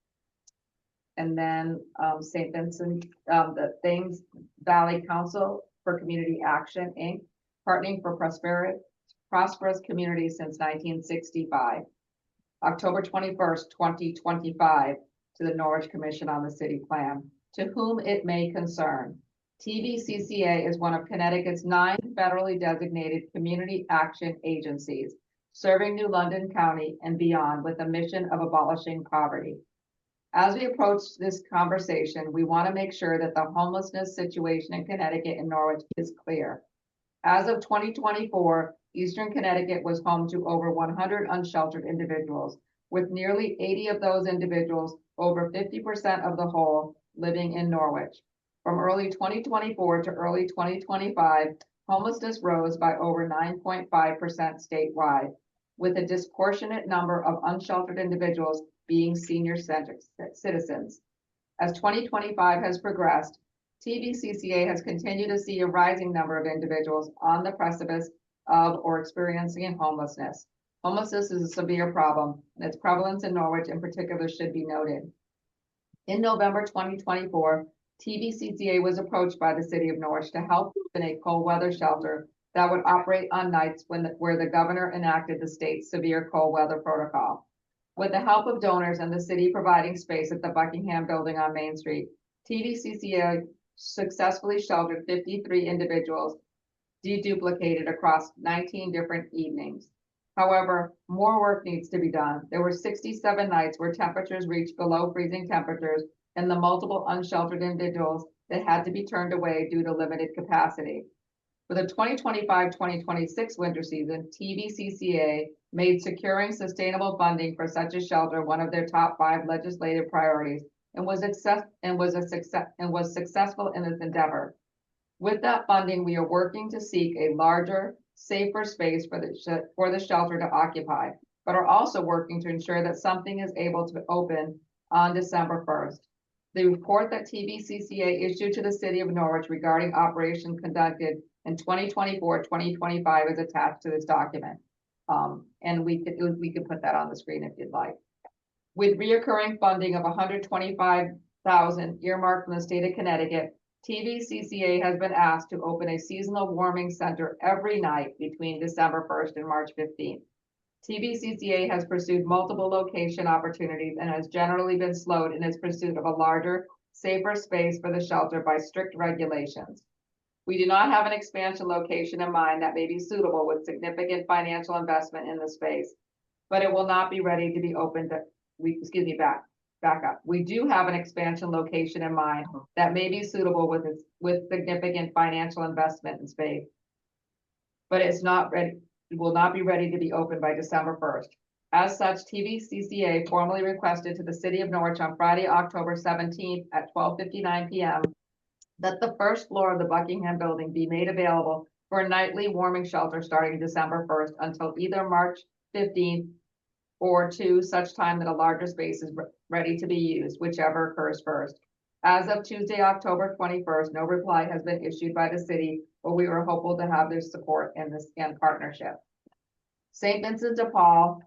And then St. Vincent, the Thames Valley Council for Community Action, Inc., partnering for prosperous communities since 1965. October 21st, 2025, to the Norwich Commission on the City Plan. To whom it may concern. TVCCA is one of Connecticut's 9 federally designated community action agencies, serving New London County and beyond with a mission of abolishing poverty. As we approach this conversation, we want to make sure that the homelessness situation in Connecticut and Norwich is clear. As of 2024, Eastern Connecticut was home to over 100 unsheltered individuals, with nearly 80 of those individuals, over 50% of the whole, living in Norwich. From early 2024 to early 2025, homelessness rose by over 9.5% statewide, with a disproportionate number of unsheltered individuals being senior citizens. As 2025 has progressed, TVCCA has continued to see a rising number of individuals on the precipice of or experiencing homelessness. Homelessness is a severe problem, and its prevalence in Norwich in particular should be noted. In November 2024, TVCCA was approached by the city of Norwich to help open a cold weather shelter that would operate on nights where the governor enacted the state's severe cold weather protocol. With the help of donors and the city providing space at the Buckingham Building on Main Street, TVCCA successfully sheltered 53 individuals, deduplicated across 19 different evenings. However, more work needs to be done. There were 67 nights where temperatures reached below freezing temperatures and the multiple unsheltered individuals that had to be turned away due to limited capacity. For the 2025-2026 winter season, TVCCA made securing sustainable funding for such a shelter one of their top 5 legislative priorities and was successful in this endeavor. With that funding, we are working to seek a larger, safer space for the shelter to occupy, but are also working to ensure that something is able to open on December 1st. The report that TVCCA issued to the city of Norwich regarding operations conducted in 2024-2025 is attached to this document. And we could put that on the screen if you'd like. With reoccurring funding of $125,000 earmarked from the state of Connecticut, TVCCA has been asked to open a seasonal warming center every night between December 1st and March 15th. TVCCA has pursued multiple location opportunities and has generally been slowed in its pursuit of a larger, safer space for the shelter by strict regulations. We do not have an expansion location in mind that may be suitable with significant financial investment in the space, but it will not be ready to be opened. Back up. We do have an expansion location in mind that may be suitable with significant financial investment in space, but it's not ready. It will not be ready to be opened by December 1st. As such, TVCCA formally requested to the city of Norwich on Friday, October 17th at 12:59 p.m. that the first floor of the Buckingham Building be made available for a nightly warming shelter starting December 1st until either March 15th or 2, such time that a larger space is ready to be used, whichever occurs first. As of Tuesday, October 21st, no reply has been issued by the city, but we were hopeful to have their support in this partnership. St. Vincent de Paul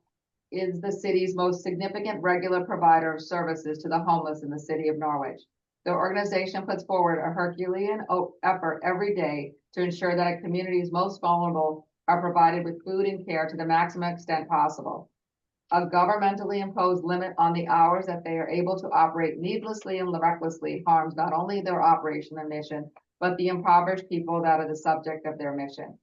is the city's most significant regular provider of services to the homeless in the city of Norwich. The organization puts forward a Herculean effort every day to ensure that communities most vulnerable are provided with food and care to the maximum extent possible. A governmentally imposed limit on the hours that they are able to operate needlessly and recklessly harms not only their operation and mission, but the impoverished people that are the subject of their mission.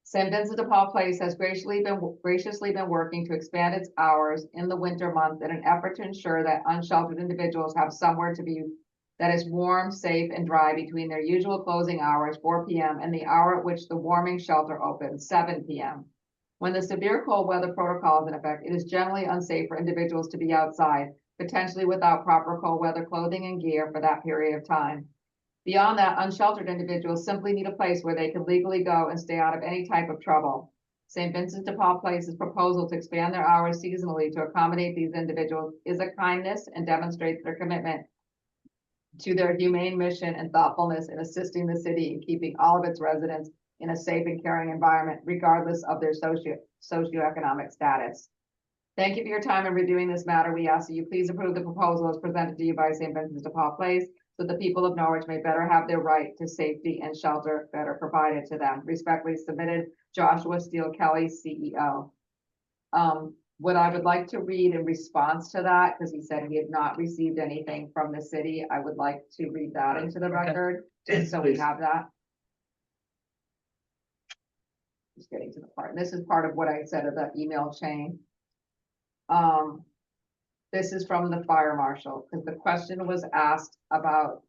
St. Vincent de Paul Place has graciously been working to expand its hours in the winter months in an effort to ensure that unsheltered individuals have somewhere to be that is warm, safe, and dry between their usual closing hours, 4 p.m., and the hour at which the warming shelter opens, 7 p.m. When the severe cold weather protocol is in effect, it is generally unsafe for individuals to be outside, potentially without proper cold weather clothing and gear for that period of time. Beyond that, unsheltered individuals simply need a place where they can legally go and stay out of any type of trouble. St. Vincent de Paul Place's proposal to expand their hours seasonally to accommodate these individuals is a kindness and demonstrates their commitment to their humane mission and thoughtfulness in assisting the city in keeping all of its residents in a safe and caring environment, regardless of their socioeconomic status. Thank you for your time in reviewing this matter. We ask that you please approve the proposal as presented to you by St. Vincent de Paul Place, so the people of Norwich may better have their right to safety and shelter better provided to them. Respectfully submitted, Joshua Steele Kelly, CEO. What I would like to read in response to that, because he said he had not received anything from the city, I would like to read that into the record, just so we Please. have that. Just getting to the part, and this is part of what I said of that email chain. This is from the fire marshal, because the question was asked about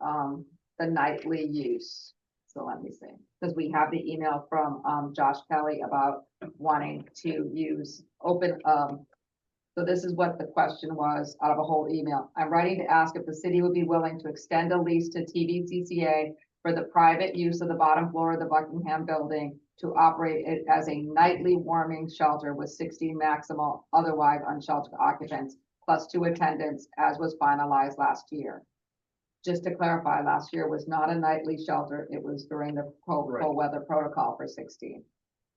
the nightly use. So let me see, because we have the email from Josh Kelly about wanting to use open. So this is what the question was out of a whole email. I'm writing to ask if the city would be willing to extend a lease to TVCCA for the private use of the bottom floor of the Buckingham building to operate it as a nightly warming shelter with 16 maximal otherwise unsheltered occupants, plus 2 attendants, as was finalized last year. Just to clarify, last year was not a nightly shelter. It was during the cold weather protocol for 16.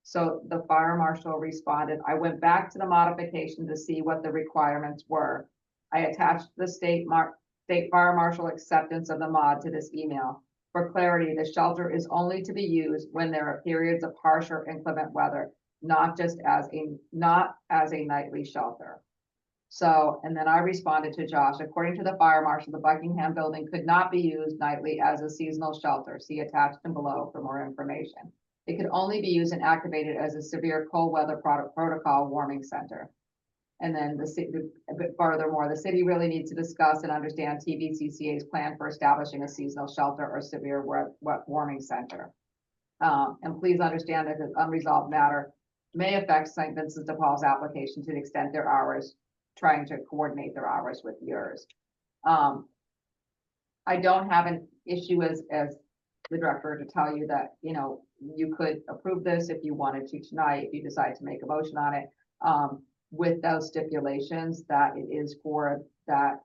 So the fire marshal responded, I went back to the modification to see what the requirements were. I attached the state fire marshal acceptance of the mod to this email. For clarity, the shelter is only to be used when there are periods of harsh or inclement weather, not as a nightly shelter. So, and then I responded to Josh, according to the fire marshal, the Buckingham building could not be used nightly as a seasonal shelter. See attached and below for more information. It could only be used and activated as a severe cold weather protocol warming center. And then a bit furthermore, the city really needs to discuss and understand TVCCA's plan for establishing a seasonal shelter or severe warming center. And please understand that this unresolved matter may affect St. Vincent de Paul's application to the extent their hours, trying to coordinate their hours with yours. I don't have an issue as the director to tell you that, you know, you could approve this if you wanted to tonight, if you decide to make a motion on it. With those stipulations that it is for that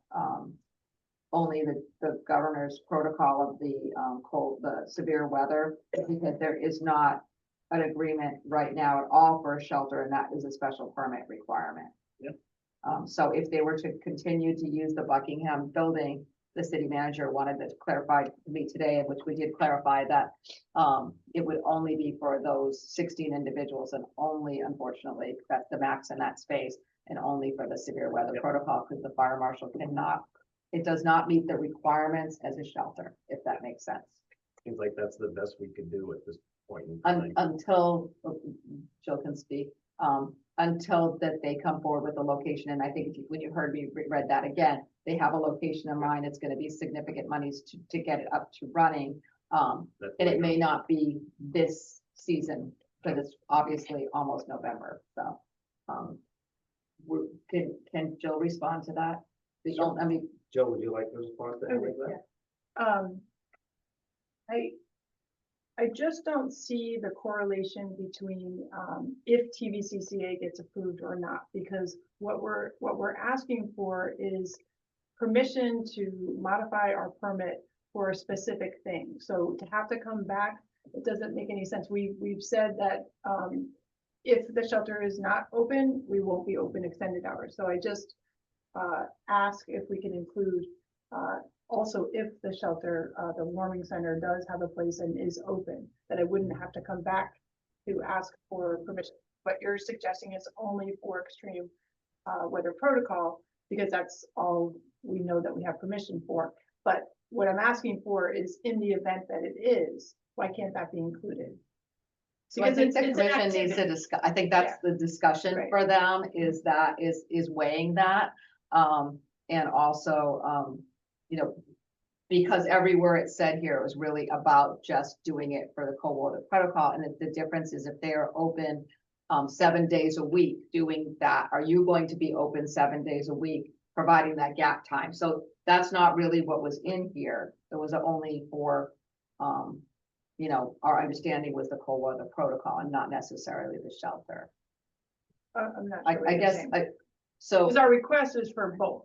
only the governor's protocol of the severe weather, because there is not an agreement right now at all for a shelter, and that is a special permit requirement. Yep. So if they were to continue to use the Buckingham building, the city manager wanted to clarify to me today, in which we did clarify that it would only be for those 16 individuals, and only, unfortunately, that's the max in that space, and only for the severe weather protocol, because the fire marshal cannot, it does not meet the requirements as a shelter, if that makes sense. Seems like that's the best we could do at this point in time. Until Jill can speak, until that they come forward with a location. And I think when you heard me read that again, they have a location in mind. It's going to be significant monies to get it up to running. And it may not be this season, because it's obviously almost November. So can Jill respond to that? Sure. I mean, Joe, would you like to respond to any of that? I just don't see the correlation between, if TVCCA gets approved or not, because what we're asking for is permission to modify our permit for a specific thing. So to have to come back, it doesn't make any sense. We've said that, if the shelter is not open, we won't be open extended hours. So I just, ask if we can include, also, if the shelter, the warming center does have a place and is open, that I wouldn't have to come back to ask for permission. What you're suggesting is only for extreme weather protocol, because that's all we know that we have permission for. But what I'm asking for is in the event that it is, why can't that be included? So I think the it's an commission needs to activity. discuss, I think that's the discussion Right. for them, is weighing that. And also, you know, because everywhere it said here, it was really about just doing it for the cold water protocol. And the difference is if they are open 7 days a week doing that, are you going to be open 7 days a week, providing that gap time? So that's not really what was in here. It was only for, you know, our understanding was the cold weather protocol and not necessarily the shelter. I'm not sure. what I you're guess, saying. so, Because our request is for both.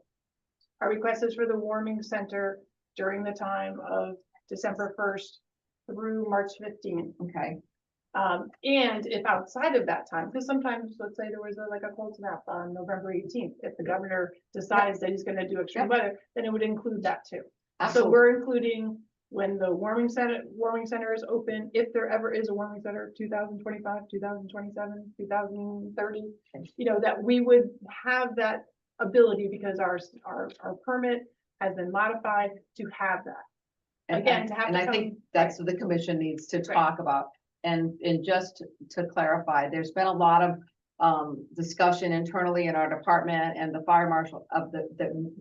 Our request is for the warming center during the time of December 1st through March 15th. okay, And if outside of that time, because sometimes, let's say there was like a cold snap on November 18th, if the governor decides that he's gonna do extreme weather, then it would include that too. So absolutely. we're including when the warming center is open, if there ever is a warming center, 2025, 2027, 2030, you know, that we would have that ability because our permit has been modified to have that. Again, to have And to I come- think that's what the commission needs to Right. talk about. And just to clarify, there's been a lot of discussion internally in our department and the fire marshal of the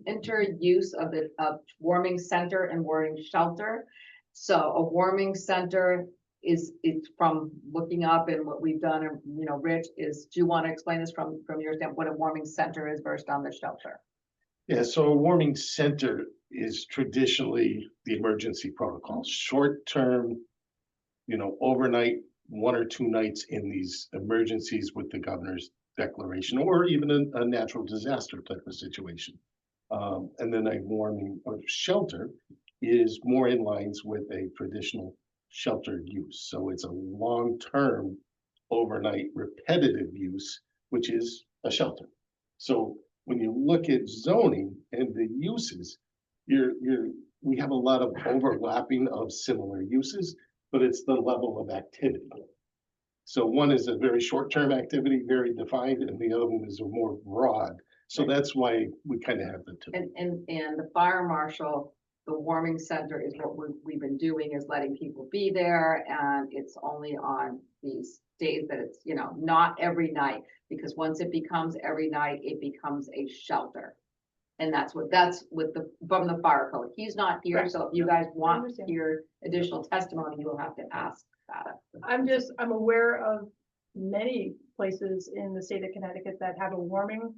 interuse of the warming center and warming shelter. So a warming center is, it's from looking up and what we've done, and you know, Rich, do you want to explain this from your standpoint, what a warming center is versus on the shelter? Yeah, so a warming center is traditionally the emergency protocol, short-term, you know, overnight, 1 or 2 nights in these emergencies with the governor's declaration, or even a natural disaster type of situation. And then a warming or shelter is more in lines with a traditional shelter use. So it's a long-term, overnight, repetitive use, which is a shelter. So when you look at zoning and the uses, we have a lot of overlapping of similar uses, but it's the level of activity. So one is a very short-term activity, very defined, and the other one is a more broad. So that's why we kind of have the two. And the fire marshal, the warming center is what we've been doing, is letting people be there, and it's only on these days that it's, you know, not every night, because once it becomes every night, it becomes a shelter. And that's with from the fire code. He's not here, Right. so if you guys want to understand. hear additional testimony, you will have to ask that. I'm aware of many places in the state of Connecticut that have a warming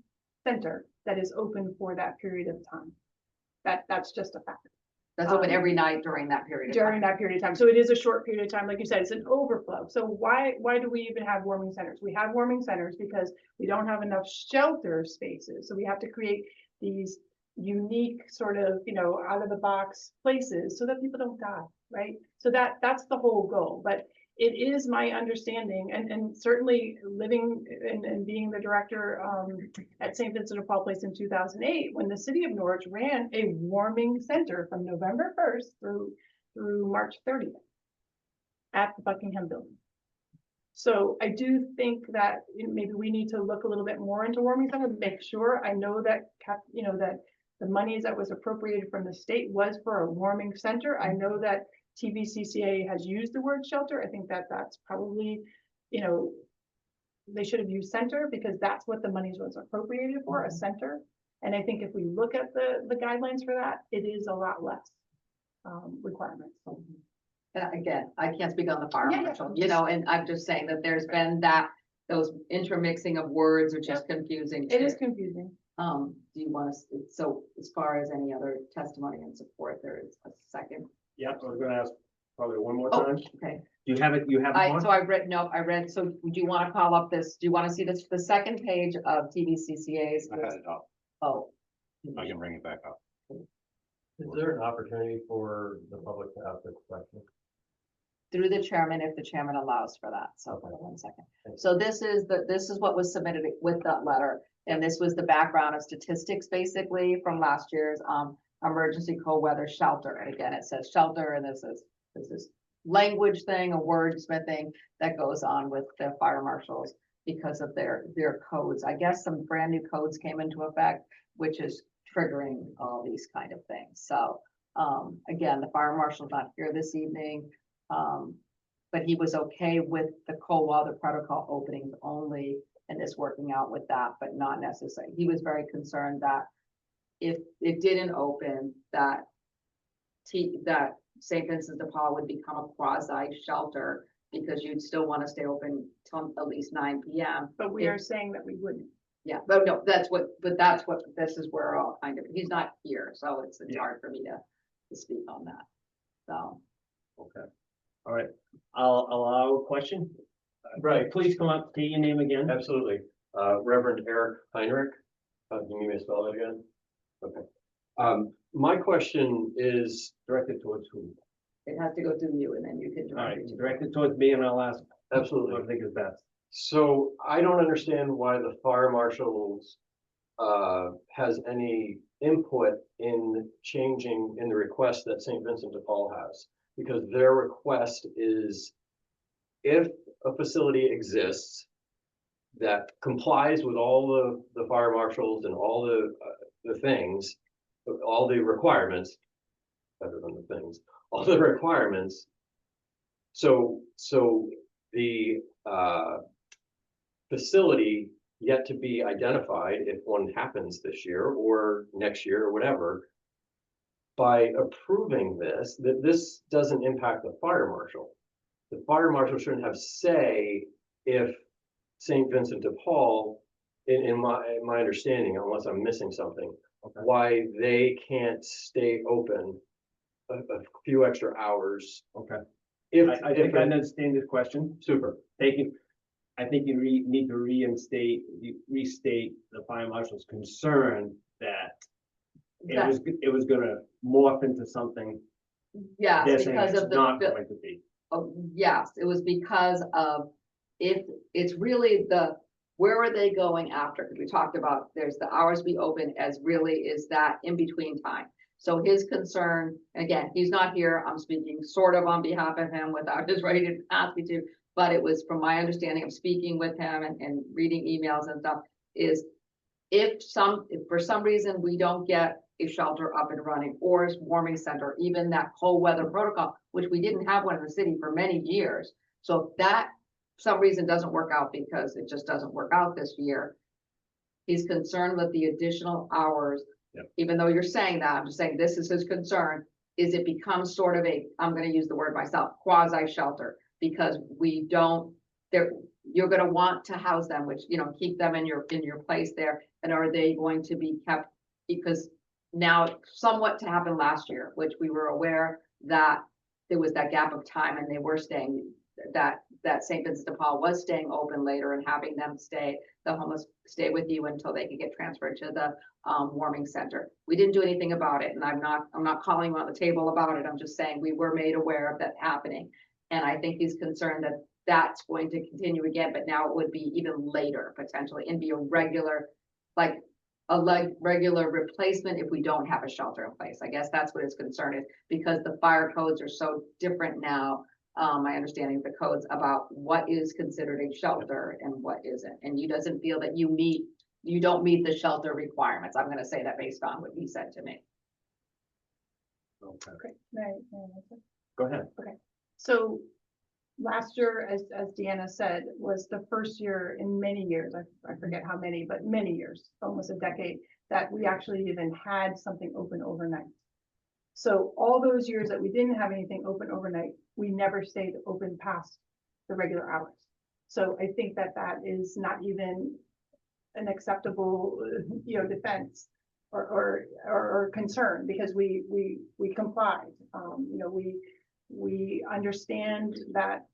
center that is open for that period of time. That's just a fact. That's open every night during that period of During time. that period of time. So it is a short period of time. Like you said, it's an overflow. So why do we even have warming centers? We have warming centers because we don't have enough shelter spaces. So we have to create these unique sort of, you know, out of the box places so that people don't die, right? So that's the whole goal. But it is my understanding, and certainly living and being the director at St. Vincent de Paul Place in 2008, when the city of Norwich ran a warming center from November 1st through March 30th at the Buckingham Building. So I do think that maybe we need to look a little bit more into warming center, make sure. I know that, you know, that the monies that was appropriated from the state was for a warming center. I know that TVCCA has used the word shelter. I think that that's probably, you know, they should have used center because that's what the monies was appropriated for, a center. And I think if we look at the guidelines for that, it is a lot less requirements. And again, I can't speak on the fire Yeah, yeah. marshal, you know, and I'm just saying that there's been those intermixing of words, which is confusing It is too. confusing. Do you want to, so as far as any other testimony and support, there is a second. Yep, I was gonna ask probably one more Oh, time. okay. Do you have it? You have it So on? I read, so do you want to call up this, do you want to see this, the second page of TVCCA's? I had it up. Oh, I can bring it back up. Is there an opportunity for the public to ask a question? through the chairman, if the chairman allows for that. So hold on 1 second. So this is what was submitted with that letter. And this was the background of statistics basically from last year's emergency cold weather shelter. And again, it says shelter, and this is language thing, a wordsmithing that goes on with the fire marshals because of their codes. I guess some brand new codes came into effect, which is triggering all these kind of things. So again, the fire marshal's not here this evening. But he was okay with the cold weather protocol openings only and is working out with that, but not necessary. He was very concerned that if it didn't open, that St. Vincent de Paul would become a quasi shelter because you'd still want to stay open till at least 9 p.m. But we are saying that we wouldn't. Yeah, but no, this is where all kind of, he's not here, so it's hard for me to speak on that. So. Okay. All right. I'll allow a question. Right, please come up, state your name again. Absolutely. Reverend Eric Heinrich. Can you give me a spell it again? Okay. My question is Directed towards who? It has to go through you and then you can All direct right, it. directed towards me and I'll ask what absolutely. I think is best. So I don't understand why the fire marshals has any input in changing in the request that St. Vincent de Paul has. Because their request is if a facility exists that complies with all the fire marshals and all the things, all the requirements, better than the things, all the requirements. So the facility yet to be identified, if one happens this year or next year or whatever, by approving this, that this doesn't impact the fire marshal. The fire marshal shouldn't have say if St. Vincent de Paul, in my understanding, unless I'm missing something, Okay. why they can't stay open a few extra hours. Okay. If I think I understand this question. super. Thank you. I think you need to restate the fire marshal's concern that it was gonna morph into something Yes, they're saying because it's of not going to be. yes, it was because of, if it's really where are they going after? Because we talked about, there's the hours we open as really is that in between time. So his concern, again, he's not here, I'm speaking sort of on behalf of him without his right to ask me to, but it was from my understanding of speaking with him and reading emails and stuff, is if for some reason we don't get a shelter up and running or a warming center, even that cold weather protocol, which we didn't have one in the city for many years. So if that for some reason doesn't work out because it just doesn't work out this year, he's concerned with the additional hours. Yep. Even though you're saying that, I'm just saying this is his concern, is it becomes sort of I'm gonna use the word myself, quasi shelter, because we don't, you're gonna want to house them, which, keep them in your place there. And are they going to be kept? Because now somewhat to happen last year, which we were aware that there was that gap of time and they were staying, that St. Vincent de Paul was staying open later and having them the homeless stay with you until they could get transferred to the warming center. We didn't do anything about it, and I'm not calling you on the table about it. I'm just saying we were made aware of that happening. And I think he's concerned that that's going to continue again, but now it would be even later potentially and be a regular replacement if we don't have a shelter in place. I guess that's what his concern is, because the fire codes are so different now. My understanding of the codes about what is considered a shelter and what isn't. And he doesn't feel that you don't meet the shelter requirements. I'm gonna say that based on what he said to me. Okay. Okay, may I answer? Go ahead. So last year, as Deanna said, was the first year in many years, I forget how many, but many years, almost a decade, that we actually even had something open overnight. So all those years that we didn't have anything open overnight, we never stayed open past the regular hours. So I think that is not even an acceptable, defense or concern, because we complied. We understand that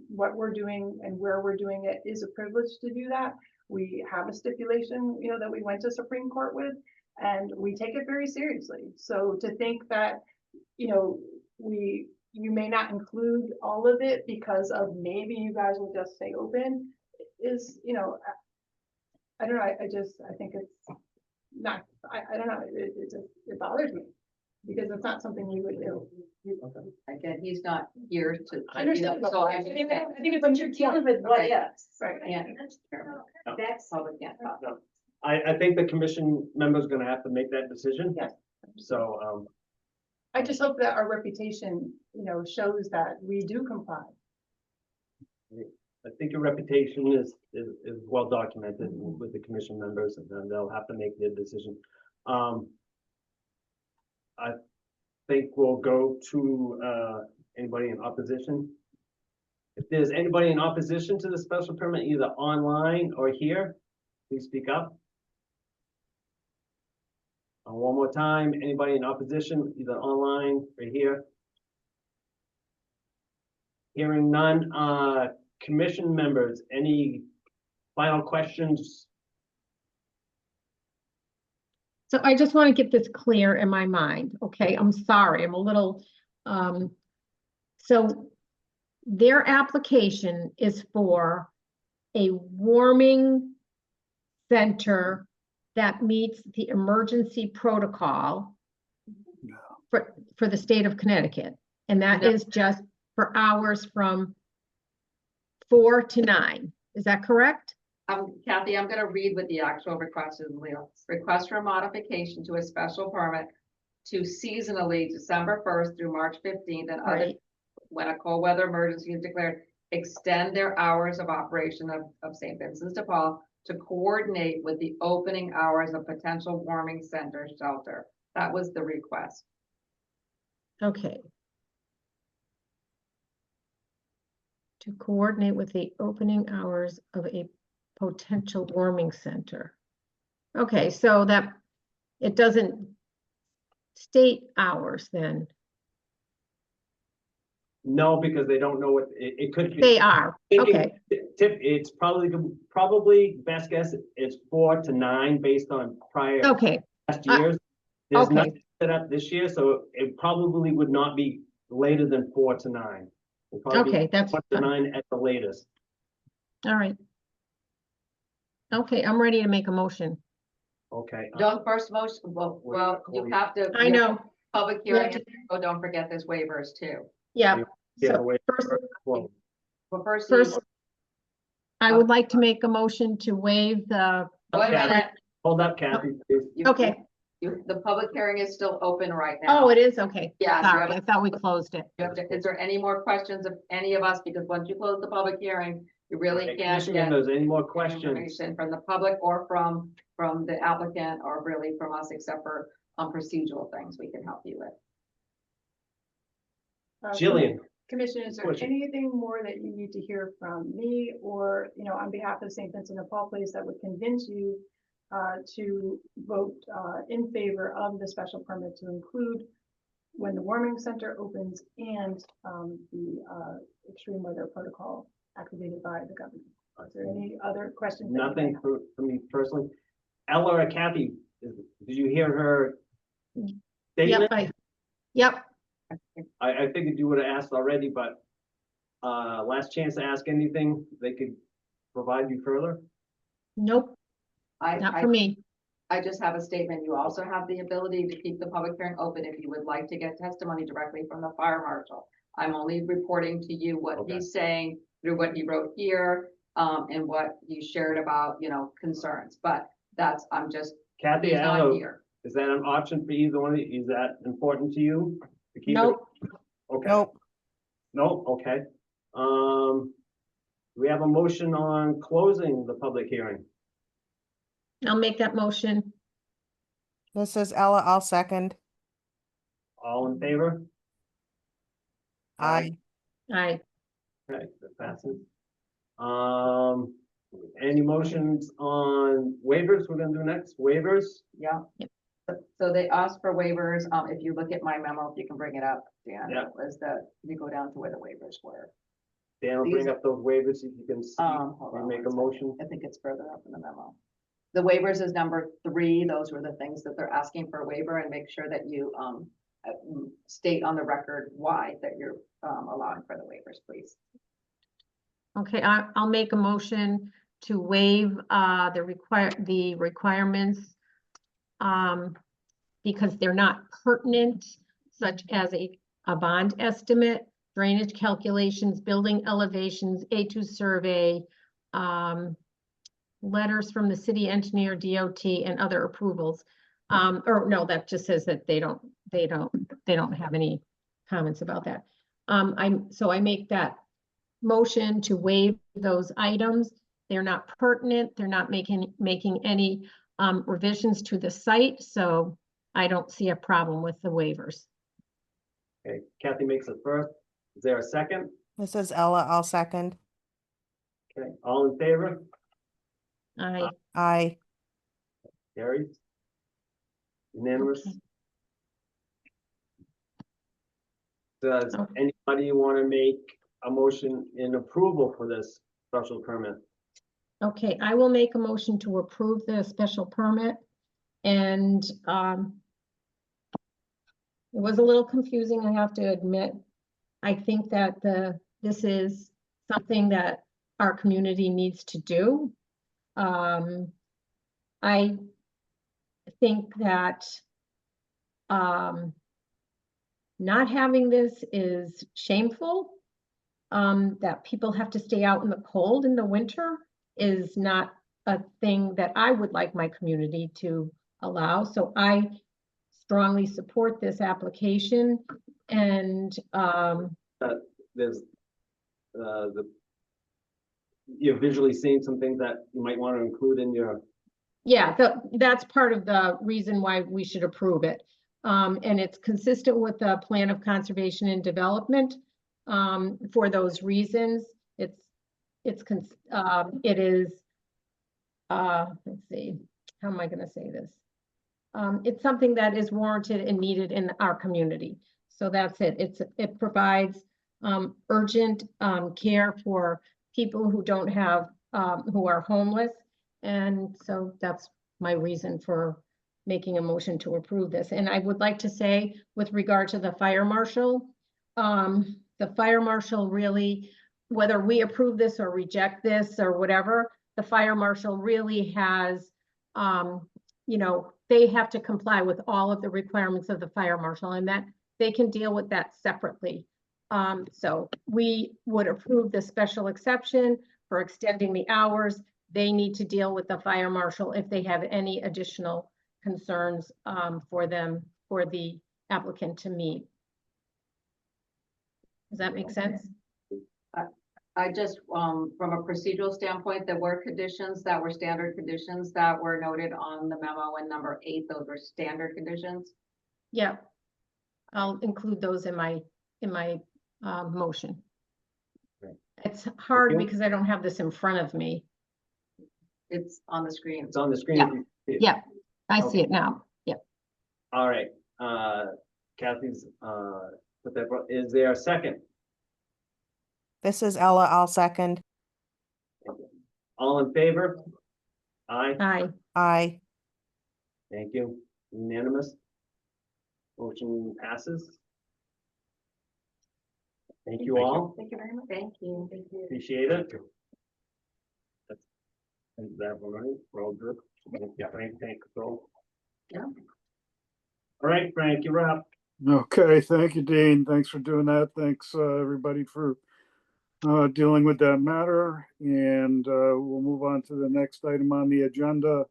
what we're doing and where we're doing it is a privilege to do that. We have a stipulation, you know, that we went to Supreme Court with, and we take it very seriously. So to think that, you know, you may not include all of it because of maybe you guys will just stay open is, you know, I don't know, I think it's not, I don't know, it bothers me because it's not something we would do. Again, he's not here to. I understand. So I I think think But you're dealing with what Okay. ifs. Right. Yeah. That's, Public, yeah. No. I think the commission member's gonna have to make that decision. Yes. So, I just hope that our reputation, you know, shows that we do comply. I think your reputation is well documented with the commission members, and then they'll have to make their decision. I think we'll go to, anybody in opposition. If there's anybody in opposition to the special permit, either online or here, please speak up. One more time, anybody in opposition, either online or here? Hearing none, commission members, any final questions? So I just want to get this clear in my mind, okay? I'm sorry, I'm a little, so their application is for a warming center that meets the emergency protocol for the state of Connecticut. And that No. is just for hours from 4 to 9. Is that correct? Kathy, I'm gonna read what the actual request is, Leo. Request for a modification to a special permit to seasonally December 1st through March 15th and other, Right. when a cold weather emergency is declared, extend their hours of operation of St. Vincent's de Paul to coordinate with the opening hours of potential warming center shelter. That was the request. Okay. To coordinate with the opening hours of a potential warming center. Okay, so that, it doesn't state hours then. No, because they don't know what, it could be. They are, Thinking- okay, It's probably best guess, it's 4 to 9 based on prior okay, past years. There's okay. nothing set up this year, so it probably would not be later than 4 to 9. It'll probably be Okay, that's 4 to fine. 9 at the latest. All right. Okay, I'm ready to make a motion. Okay. Don't first motion, well, you have to. I know, Public We have hearing, oh, don't forget there's waivers too. yeah. Yeah, So wait, first, well, Well, first. first, I would like to make a motion to waive the, Wait a minute. hold up, Kathy, please. You- okay. The public hearing is still open right now. Oh, it is, okay. Yeah, Sorry, I thought we closed it. You have to, is there any more questions of any of us? Because once you close the public hearing, you really Okay, can't Commission get members, any more questions? information from the public or from the applicant or really from us, except for procedural things we can help you with. Jillian, Commissioner, is there Question. anything more that you need to hear from me or, you know, on behalf of St. Vincent de Paul Place that would convince you to vote in favor of the special permit to include when the warming center opens and the extreme weather protocol activated by the government? Is there any other questions? that you may nothing have? for me personally. Ella or Kathy, did you hear her Yep, statement? yep, I figured you would have asked already, but last chance to ask anything, they could provide you further. nope, not for me. I just have a statement. You also have the ability to keep the public hearing open if you would like to get testimony directly from the fire marshal. I'm only reporting to you what Okay. he's saying through what he wrote here, and what he shared about, you know, concerns, but that's, I'm just, Kathy, he's not Ella, here. is that an option for either one of you? Is that important to you? To keep it? Nope, Okay. Nope. No, okay. We have a motion on closing the public hearing. I'll make that motion. This is Ella, I'll second. All in favor? Aye. Aye. Okay, that passes. Any motions on waivers? We're gonna do next, waivers? Yeah. So they asked for waivers. If you look at my memo, if you can bring it up, Dan, Yeah. was that you go down to where the waivers were. Dan will bring up those waivers if you can see, Hold and on make a one second. motion. I think it's further up in the memo. The waivers is number 3. Those were the things that they're asking for a waiver, and make sure that you state on the record why that you're allowing for the waivers, please. Okay, I'll make a motion to waive the requirements because they're not pertinent, such as a bond estimate, drainage calculations, building elevations, A2 survey, letters from the city engineer, DOT, and other approvals. Or no, that just says that they don't have any comments about that. So I make that motion to waive those items. They're not pertinent. They're not making any revisions to the site, so I don't see a problem with the waivers. Okay, Kathy makes it first. Is there a second? This is Ella, I'll second. Okay, all in favor? Aye. Carried. Unanimous. Okay. Does Okay. anybody want to make a motion in approval for this special permit? Okay, I will make a motion to approve the special permit. And it was a little confusing, I have to admit. I think that this is something that our community needs to do. I think that not having this is shameful. That people have to stay out in the cold in the winter is not a thing that I would like my community to allow. So I strongly support this application, and There's you're visually seeing some things that you might want to include in your, yeah, that's part of the reason why we should approve it. And it's consistent with the plan of conservation and development. For those reasons, it is, let's see, how am I gonna say this? It's something that is warranted and needed in our community. So that's it. It provides urgent care for people who don't have, who are homeless. And so that's my reason for making a motion to approve this. And I would like to say, with regard to the fire marshal, really, whether we approve this or reject this or whatever, the fire marshal really has, they have to comply with all of the requirements of the fire marshal, and that they can deal with that separately. So we would approve the special exception for extending the hours. They need to deal with the fire marshal if they have any additional concerns for the applicant to meet. Does that make sense? I just, from a procedural standpoint, there were conditions that were standard conditions that were noted on the memo in number 8. Those were standard conditions. Yeah. I'll include those in my motion. Great. It's hard Okay. because I don't have this in front of me. It's on the screen. it's on the screen. Yeah. if you see it. Yeah, I see it now. Yeah. All right, Kathy's, is there a second? This is Ella, I'll second. All in favor? Aye, Aye. Aye. thank you. Unanimous? Motion passes. Thank you all, Thank you very much. Thank you. Thank you. appreciate it. Is that right? We're all good? Yeah, Frank, thank you. Yeah. All right, Frank, you're up. Okay, thank you, Dean. Thanks for doing that. Thanks, everybody, for dealing with that matter. And we'll move on to the next item on the agenda,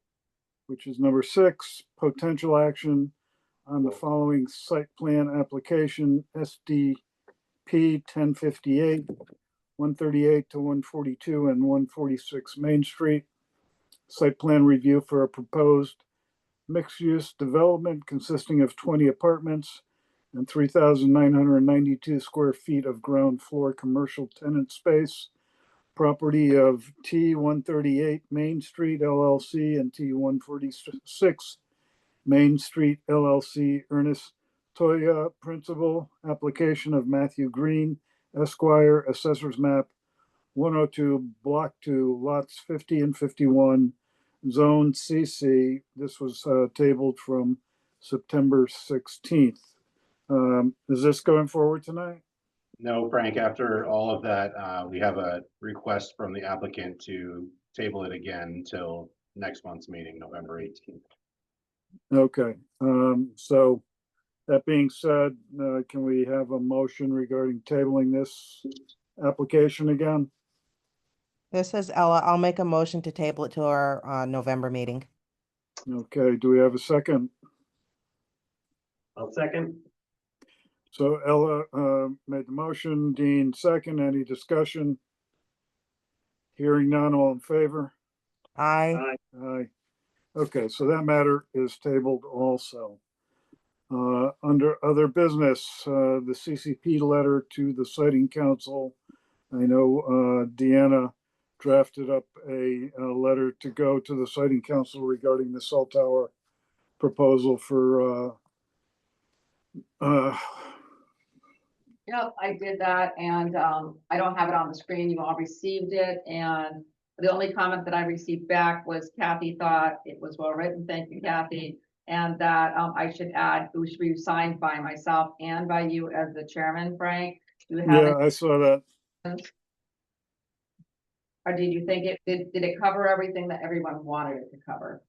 which is number 6, potential action on the following site plan application, SDP 1058, 138 to 142 and 146 Main Street. Site plan review for a proposed mixed-use development consisting of 20 apartments and 3,992 square feet of ground floor commercial tenant space. Property of T 138 Main Street LLC and T 146 Main Street LLC, Ernest Toya, Principal, application of Matthew Green, Esquire, Assessor's Map 102, Block 2, Lots 50 and 51, Zone CC. This was tabled from September 16th. Is this going forward tonight? No, Frank, after all of that, we have a request from the applicant to table it again until next month's meeting, November 18th. Okay, so that being said, can we have a motion regarding tabling this application again? This is Ella. I'll make a motion to table it to our November meeting. Okay, do we have a second? I'll second. So Ella made the motion, Dean second, any discussion? Hearing none, all in favor? Aye. Aye. Aye. Okay, so that matter is tabled also. Under other business, the CCP letter to the Siting Council. I know Deanna drafted up a letter to go to the Siting Council regarding the cell tower proposal for Yep, I did that, and I don't have it on the screen. You all received it, and the only comment that I received back was Kathy thought it was well written. Thank you, Kathy. And that I should add, it should be signed by myself and by you as the chairman, Frank. Do you have yeah, it, I saw that. or did you think did it cover everything that everyone wanted it to cover?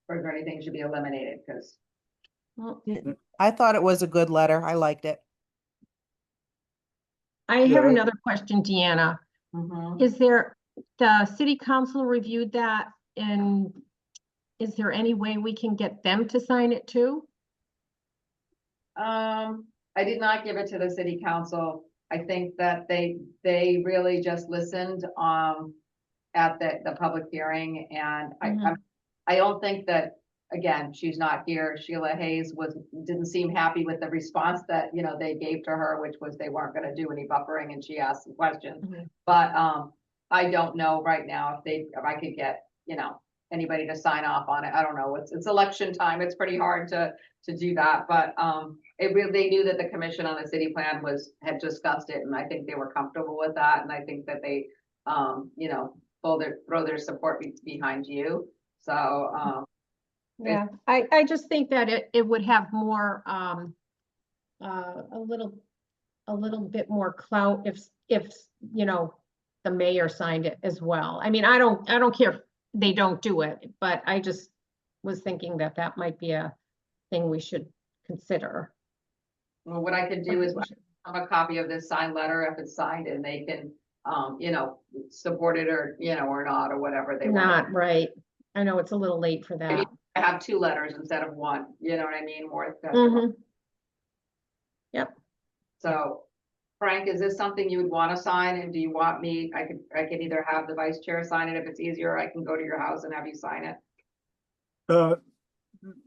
Or is there anything should be eliminated? Because I thought it was a good letter. I liked it. I have Yeah. another question, Deanna. Is there, the city council reviewed that, and is there any way we can get them to sign it too? I did not give it to the city council. I think that they really just listened at the public hearing, and I don't think that, again, she's not here. Sheila Hayes didn't seem happy with the response that, they gave to her, which was they weren't gonna do any buffering, and she asked some questions. But I don't know right now if I could get, anybody to sign off on it. I don't know. It's election time. It's pretty hard to do that, but they knew that the commission on the city plan had discussed it, and I think they were comfortable with that, and I think that they throw their support behind you. So Yeah, I just think that it would have more, a little bit more clout if, the mayor signed it as well. I mean, I don't care if they don't do it, but I just was thinking that might be a thing we should consider. well, what I could do is have a copy of this signed letter if it's signed, and they can, support it or, or not, or whatever they want. Not right. I know it's a little late for that. I have two letters instead of one, you know what I mean? Yep. So Frank, is this something you would want to sign, and do you want me, I could either have the vice chair sign it if it's easier, or I can go to your house and have you sign it.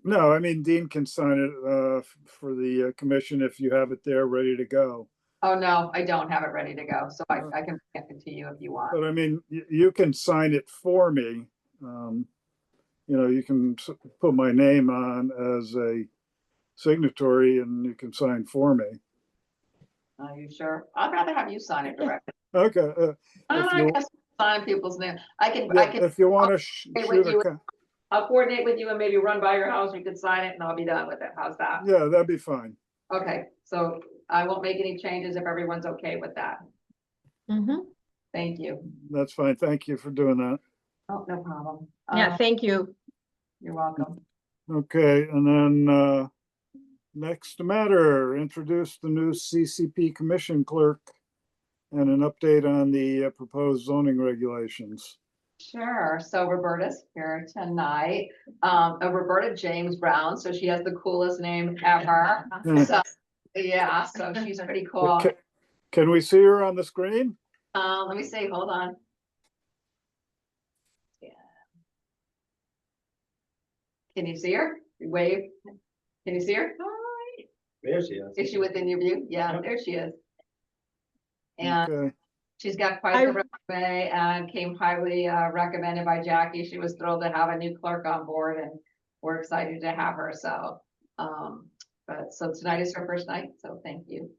No, I mean, Dean can sign it for the commission if you have it there ready to go. Oh, no, I don't have it ready to go, so I can get it to you if you want. But I mean, you can sign it for me. You can put my name on as a signatory, and you can sign for me. Are you sure? I'd rather have you sign it directly. Okay. I guess sign people's name. I can, If you want to with you. I'll coordinate with you and maybe run by your house. You can sign it and I'll be done with it. How's that? yeah, that'd be fine. Okay, so I won't make any changes if everyone's okay with that. Thank you. That's fine. Thank you for doing that. Oh, no problem. Yeah, thank you. You're welcome. Okay, and then next matter, introduce the new CCP commission clerk and an update on the proposed zoning regulations. Sure. So Roberta's here tonight. Roberta James Brown. So she has the coolest name ever. So yeah, so she's pretty cool. Can we see her on the screen? Let me see. Hold on. Yeah. Can you see her? Wave. Can you see her? Hi. There she is. Is she within your view? Yeah, Yep. there she is. And Okay. she's got quite the resume and came highly recommended by Jackie. She was thrilled to have a new clerk on board, and we're excited to have her, so, but so tonight is her first night, so thank you.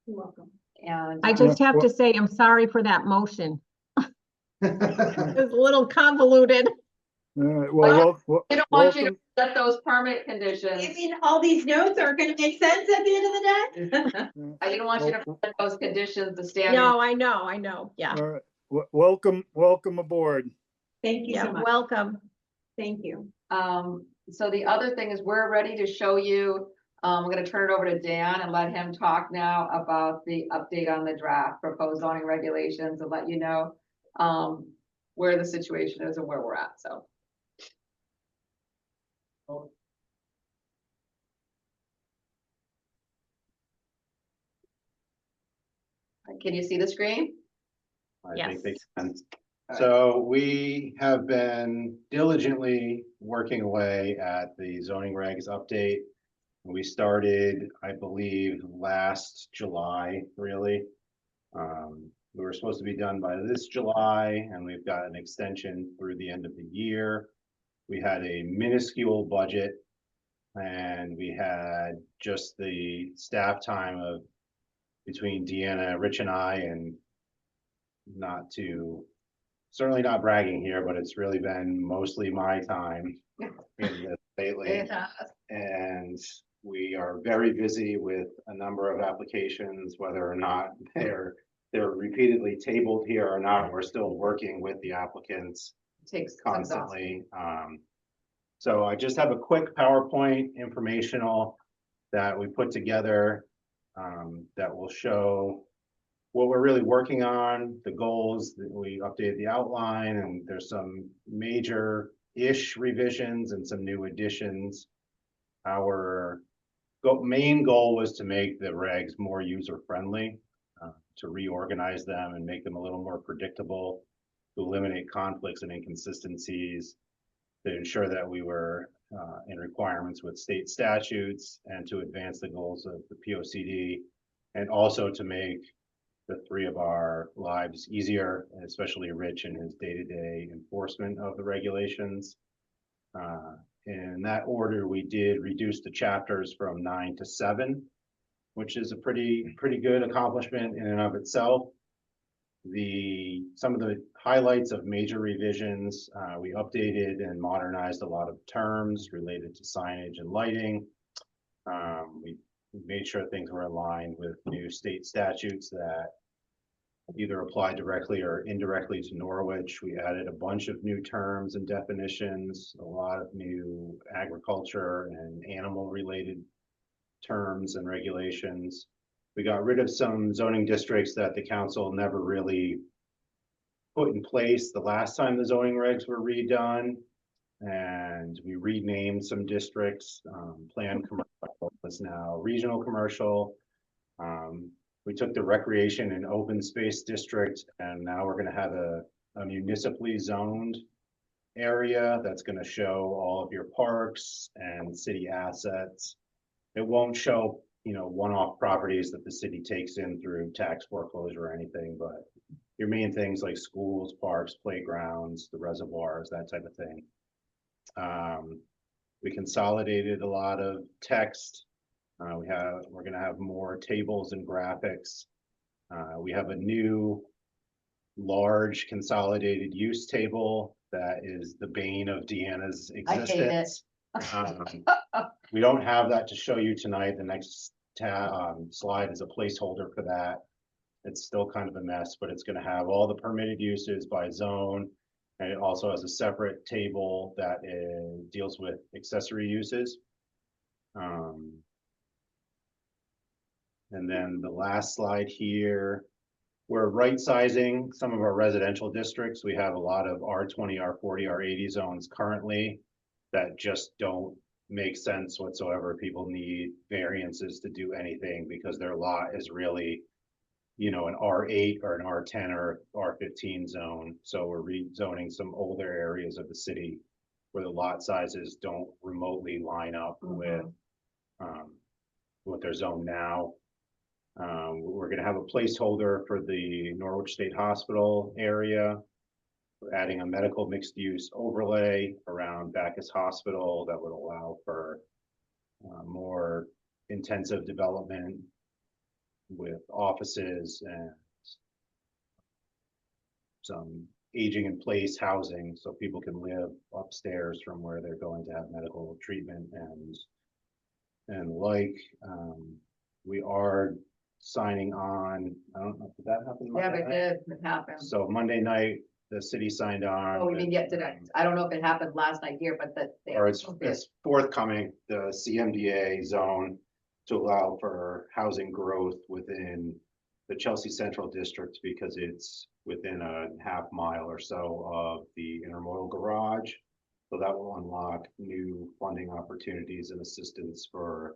You're welcome. And. I just have well- to say, I'm sorry for that motion. It's a little convoluted. All right, well, We don't want you to welcome, set those permit conditions. I mean, all these notes are gonna make sense at the end of the day? I didn't want you to set those conditions, the standard. No, I know, yeah, all right, welcome aboard. Thank you yeah, so much. welcome. Thank you. So the other thing is we're ready to show you, I'm gonna turn it over to Dan and let him talk now about the update on the draft proposed zoning regulations and let you know, where the situation is and where we're at, so. Can you see the screen? I Yes. think they can. right. So we have been diligently working away at the zoning regs update. We started, I believe, last July, really. We were supposed to be done by this July, and we've got an extension through the end of the year. We had a minuscule budget, and we had just the staff time of between Deanna, Rich, and I, and not to, certainly not bragging here, but it's really been mostly my time in this lately. And we are very busy with a number of applications, whether or not they're repeatedly tabled here or not. We're still working with the applicants Takes constantly. So I just have a quick PowerPoint informational that we put together that will show what we're really working on, the goals. That we updated the outline, and there's some major-ish revisions and some new additions. Our main goal was to make the regs more user-friendly, to reorganize them and make them a little more predictable, to eliminate conflicts and inconsistencies, to ensure that we were in requirements with state statutes, and to advance the goals of the POCD, and also to make the three of our lives easier, especially Rich in his day-to-day enforcement of the regulations. In that order, we did reduce the chapters from 9 to 7, which is a pretty good accomplishment in and of itself. Some of the highlights of major revisions, we updated and modernized a lot of terms related to signage and lighting. We made sure things were aligned with new state statutes that either apply directly or indirectly to Norwich. We added a bunch of new terms and definitions, a lot of new agriculture and animal related terms and regulations. We got rid of some zoning districts that the council never really put in place the last time the zoning regs were redone. And we renamed some districts. Planned commercial is now regional commercial. We took the recreation and open space district, and now we're going to have a municipally zoned area that's going to show all of your parks and city assets. It won't show, one-off properties that the city takes in through tax foreclosure or anything, but your main things like schools, parks, playgrounds, the reservoirs, that type of thing. We consolidated a lot of text. We're going to have more tables and graphics. We have a new large consolidated use table that is the bane of Deanna's existence. We don't have that to show you tonight. The next slide is a placeholder for that. It's still kind of a mess, but it's going to have all the permitted uses by zone. And it also has a separate table that deals with accessory uses. And then the last slide here, we're right sizing some of our residential districts. We have a lot of R20, R40, R80 zones currently that just don't make sense whatsoever. People need variances to do anything because their lot is really, an R8 or an R10 or R15 zone. So we're rezoning some older areas of the city where the lot sizes don't remotely line up with their zone now. We're going to have a placeholder for the Norwich State Hospital area. We're adding a medical mixed use overlay around Bacchus Hospital that would allow for more intensive development with offices and some aging in place housing so people can live upstairs from where they're going to have medical treatment and like we are signing on, I don't know, did that happen? Yeah, Monday but night? it happened. So Monday night, the city signed on. Oh, we mean, yet today. I don't know if it happened last night here, but that. Or it's forthcoming, the CMDA zone to allow for housing growth within the Chelsea Central District because it's within a half mile or so of the intermodal garage. So that will unlock new funding opportunities and assistance for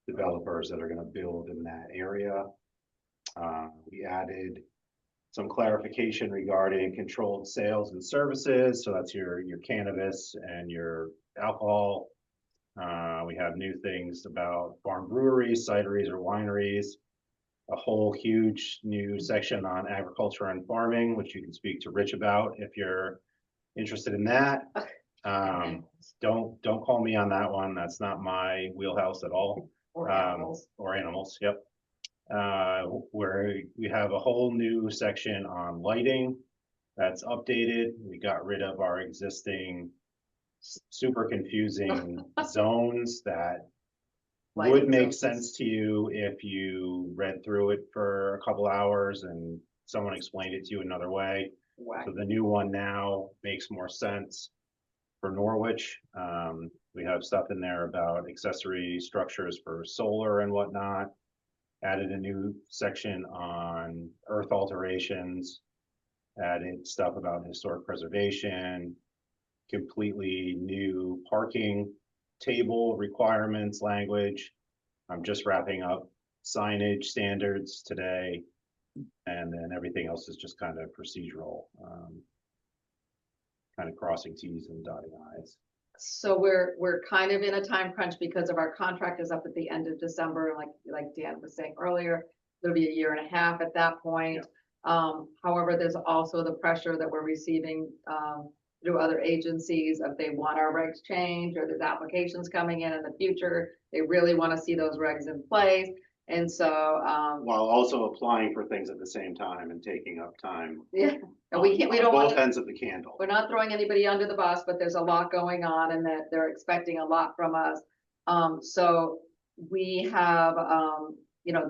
developers that are going to build in that area. We added some clarification regarding controlled sales and services. So that's your cannabis and your alcohol. We have new things about farm breweries, cideries, or wineries. A whole huge new section on agriculture and farming, which you can speak to Rich about if you're interested in that. Don't call me on that one. That's not my wheelhouse at all. Or animals. Or animals. Yep. Where we have a whole new section on lighting that's updated. We got rid of our existing super confusing zones that would make sense to you if you read through it for a couple hours and someone explained it to you another way. So the new one now makes more sense for Norwich. We have stuff in there about accessory structures for solar and whatnot. Added a new section on earth alterations, added stuff about historic preservation, completely new parking table requirements language. I'm just wrapping up signage standards today, and then everything else is just kind of procedural, kind of crossing T's and dotting I's. So we're kind of in a time crunch because of our contract is up at the end of December, like Dan was saying earlier, it'll be a year and a half at that point. However, there's also the pressure that we're receiving through other agencies if they want our regs changed or there's applications coming in the future. They really want to see those regs in place. And so while also applying for things at the same time and taking up time. Yeah, and we don't both want ends of the candle. we're not throwing anybody under the bus, but there's a lot going on and that they're expecting a lot from us. So we have,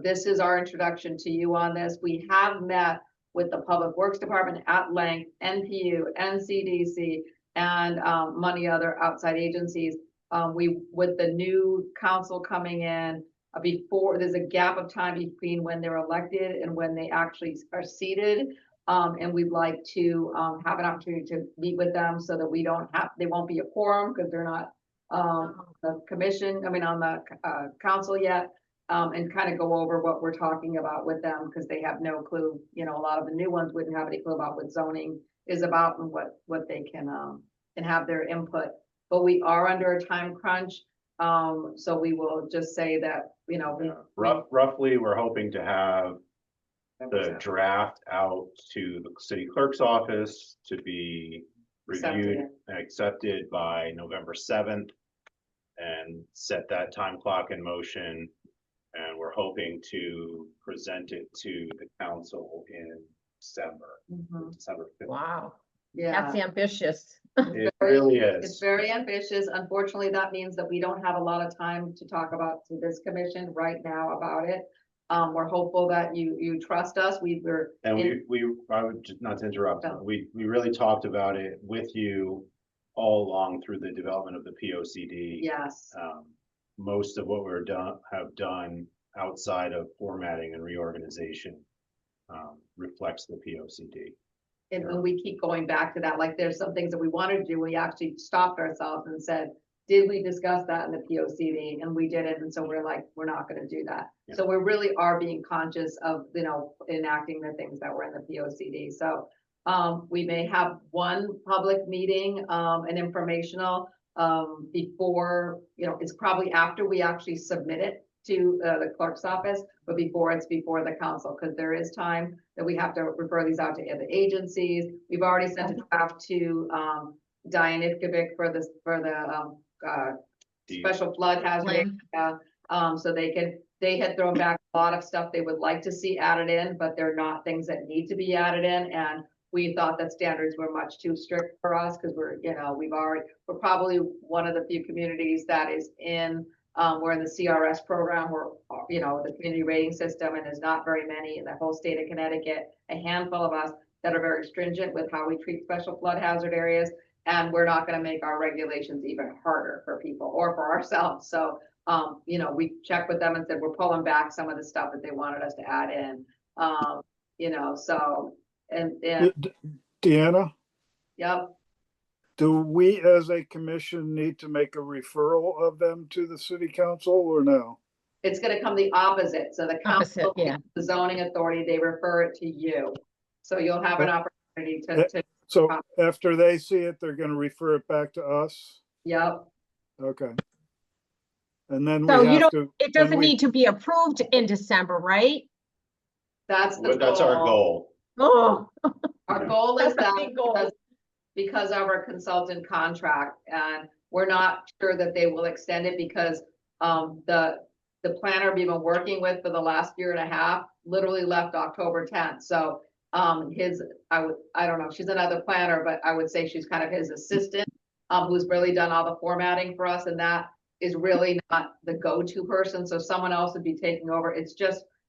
this is our introduction to you on this. We have met with the Public Works Department at length, NPU, NCDC, and many other outside agencies. With the new council coming in, before there's a gap of time between when they're elected and when they actually are seated. And we'd like to have an opportunity to meet with them so that they won't be a quorum because they're not the commission, on the council yet, and kind of go over what we're talking about with them because they have no clue. A lot of the new ones wouldn't have any clue about what zoning is about and what they can have their input. But we are under a time crunch. So we will just say that, roughly, we're hoping to have the draft out to the city clerk's office to be reviewed and accepted by November 7th and set that time clock in motion. And we're hoping to present it to the council in December, December 5th. Wow, yeah. that's ambitious. It really It's is. very ambitious. Unfortunately, that means that we don't have a lot of time to talk about to this commission right now about it. We're hopeful that you trust us. I would just not to interrupt. No. We really talked about it with you all along through the development of the POCD. Yes. Most of what have done outside of formatting and reorganization reflects the POCD. And we keep going back to that. Like there's some things that we wanted to do. We actually stopped ourselves and said, did we discuss that in the POCD? And we didn't. And so we're like, we're not going to do that. Yeah. So we really are being conscious of, enacting the things that were in the POCD. So we may have one public meeting, an informational before, it's probably after we actually submit it to the clerk's office, but it's before the council, because there is time that we have to refer these out to other agencies. We've already sent a draft to Diane Ivkovic for the special flood hazard area. So they had thrown back a lot of stuff they would like to see added in, but they're not things that need to be added in. And we thought that standards were much too strict for us because we're probably one of the few communities that is we're in the CRS program, we're, the community rating system, and there's not very many in the whole state of Connecticut, a handful of us that are very stringent with how we treat special flood hazard areas. And we're not going to make our regulations even harder for people or for ourselves. So, we checked with them and said, we're pulling back some of the stuff that they wanted us to add in. Deanna, Yep. do we as a commission need to make a referral of them to the city council or no? It's going to come the opposite. So the council, yeah. the zoning authority, they refer it to you. So you'll have an opportunity to. So after they see it, they're going to refer it back to us? Yep. Okay. And then So we have to. it doesn't need to be approved in December, right? That's the That's our goal. Oh, Our goal is That's a that big goal. because of our consultant contract, and we're not sure that they will extend it because the planner we've been working with for the last year and a half literally left October 10th. So I don't know, she's another planner, but I would say she's kind of his assistant, who's really done all the formatting for us, and that is really not the go-to person. So someone else would be taking over.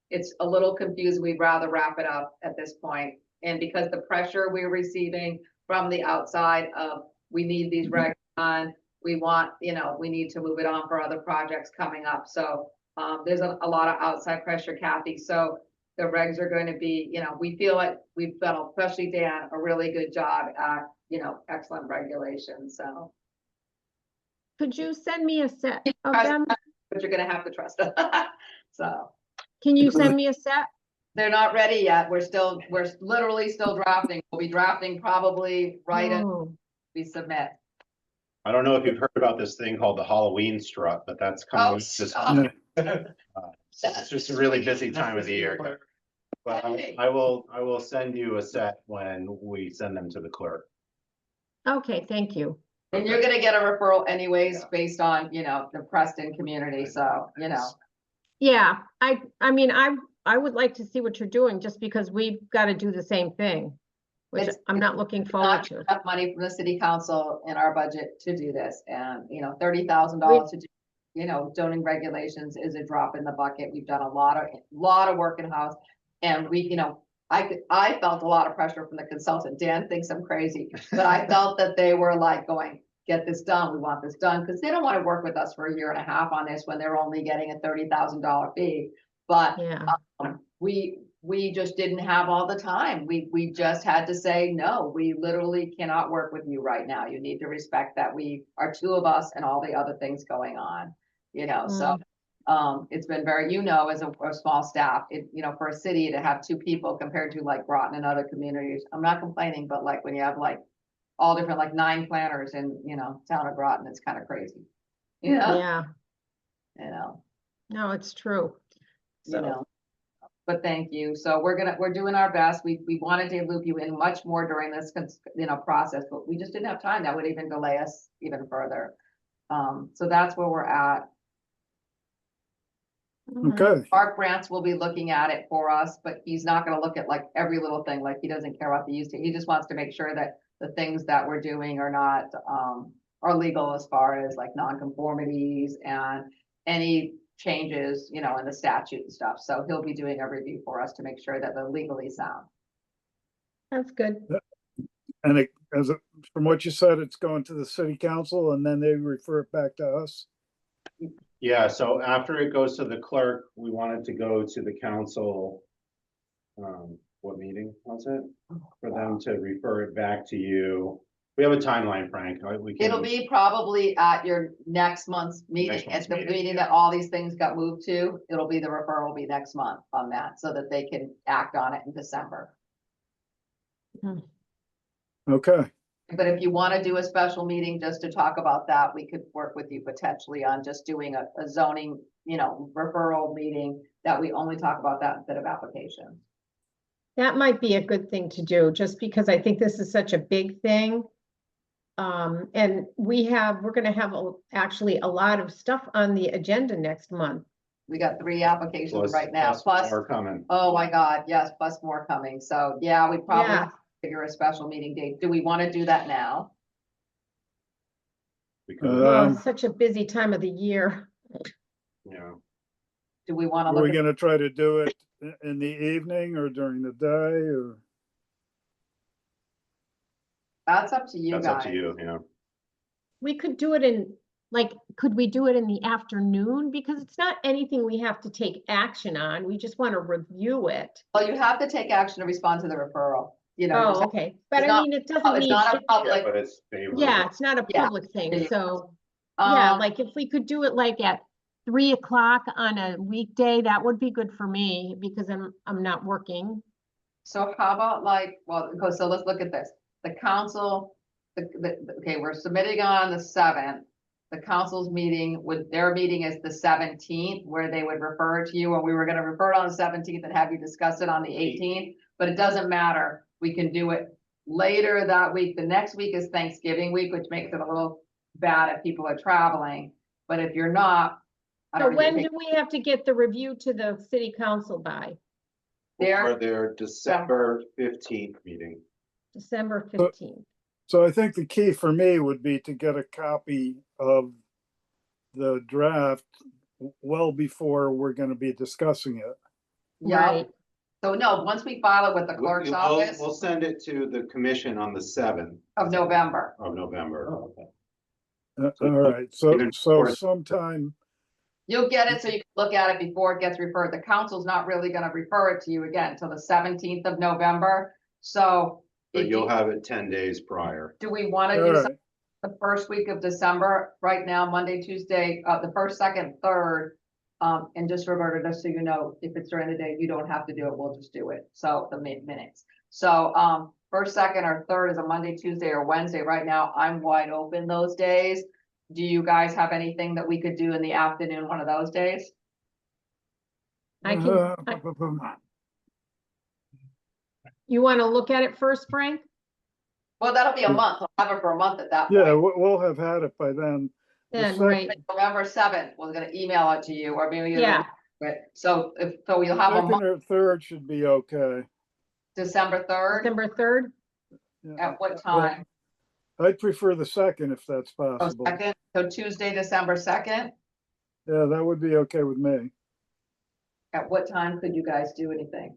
It's a little confused. We'd rather wrap it up at this point. And because the pressure we're receiving from the outside of, we need these regs on, we want, we need to move it on for other projects coming up. So there's a lot of outside pressure, Kathy. So the regs are going to be, we feel like we've done, especially Dan, a really good job at, excellent regulation. So. could you send me a set of Trust them? us, but you're gonna have to trust us. So Can you send me a set? they're not ready yet. We're literally still drafting. We'll be drafting probably right as Oh, we submit. I don't know if you've heard about this thing called the Halloween strut, but that's coming. Oh, stop. It's just a really busy time of the year. But I will send you a set when we send them to the clerk. okay, thank you. And you're gonna get a referral anyways, Yeah. based on, the Preston community. So, Yeah, I mean, I would like to see what you're doing just because we've got to do the same thing, which It's- I'm not looking forward not to. enough money from the city council in our budget to do this. And, $30,000 to do, zoning regulations is a drop in the bucket. We've done a lot of work in house. And I felt a lot of pressure from the consultant. Dan thinks I'm crazy, but I felt that they were like going, get this done. We want this done. Because they don't want to work with us for a year and a half on this when they're only getting a $30,000 fee. But Yeah, we just didn't have all the time. We just had to say, no, we literally cannot work with you right now. You need to respect that we are two of us and all the other things going on, so. It's been very, as a small staff, for a city to have two people compared to like Groton and other communities, I'm not complaining, but like when you have like all different, like 9 planners in, town of Groton, it's kind of crazy. yeah, no, it's true. So, But thank you. So we're doing our best. We wanted to loop you in much more during this, process, but we just didn't have time. That would even delay us even further. So that's where we're at. Okay, Mark Brantz will be looking at it for us, but he's not gonna look at like every little thing, like he doesn't care about the use. He just wants to make sure that the things that we're doing are not, are legal as far as like nonconformities and any changes, in the statute and stuff. So he'll be doing a review for us to make sure that they're legally sound. that's good. and from what you said, it's going to the city council and then they refer it back to us? Yeah, so after it goes to the clerk, we wanted to go to the council. What meeting was it? For them to refer it back to you. We have a timeline, Frank. It'll be probably at your next month's meeting, Next month's at the meeting, meeting that all these things got moved to. It'll be the referral will be next month on that, so that they can act on it in December. Okay, But if you want to do a special meeting just to talk about that, we could work with you potentially on just doing a zoning referral meeting, that we only talk about that instead of applications. That might be a good thing to do, just because I think this is such a big thing. And we're gonna have actually a lot of stuff on the agenda next month. We got 3 applications Plus- right now, plus, More coming. oh my God, yes, plus more coming. So yeah, we probably Yeah. have to figure a special meeting date. Do we want to do that now? We could, Oh, it's such a busy time of the year. Do we want to Are look we at, gonna try to do it in the evening or during the day or? that's up to you that's up to guys. you, We could do it could we do it in the afternoon? Because it's not anything we have to take action on. We just want to review it. Well, you have to take action to respond to the referral, Oh, okay. But it's I not- mean, it doesn't it's need, not a it- Yeah, public, but it's favorable. yeah, it's not a Yeah. public thing. Yeah. So, yeah, um, like if we could do it like at 3 o'clock on a weekday, that would be good for me because I'm not working. so how about so let's look at this. The council, okay, we're submitting on the 7th. The council's meeting their meeting is the 17th, where they would refer it to you, and we were gonna refer it on the 17th and have you discuss it on the 18th, but it doesn't matter. We can do it later that week. The next week is Thanksgiving week, which makes it a little bad if people are traveling, but if you're not. I So don't when really do we have to get the review to the city council by? there, For their December 15th meeting. December 15th. So I think the key for me would be to get a copy of the draft well before we're gonna be discussing it. yeah. Right. So no, once we file it with the clerk's office We'll send it to the commission on the 7th of November. of November. Oh, okay. All right, so Even before- sometime, You'll get it so you can look at it before it gets referred. The council's not really gonna refer it to you again until the 17th of November. So But if you'll have it 10 days prior. do we wanna all do right, something the first week of December, right now, Monday, Tuesday, the first, second, third? And just Roberta, just so you know, if it's during the day, you don't have to do it, we'll just do it. So the minutes. So, first, second, or third is a Monday, Tuesday, or Wednesday. Right now, I'm wide open those days. Do you guys have anything that we could do in the afternoon, one of those days? I can, you want to look at it first, Frank? Well, that'll be a month. I'll have it for a month at that yeah, point. we'll have had it by then. The Then, sec- right, November 7th, we're gonna email it to you, or maybe. yeah, So you'll have a Second month, or third should be okay. December 3rd, December 3rd. Yeah. at what time? I'd prefer the second if that's Oh, possible. second, so Tuesday, December 2nd, Yeah, that would be okay with me. at what time could you guys do anything?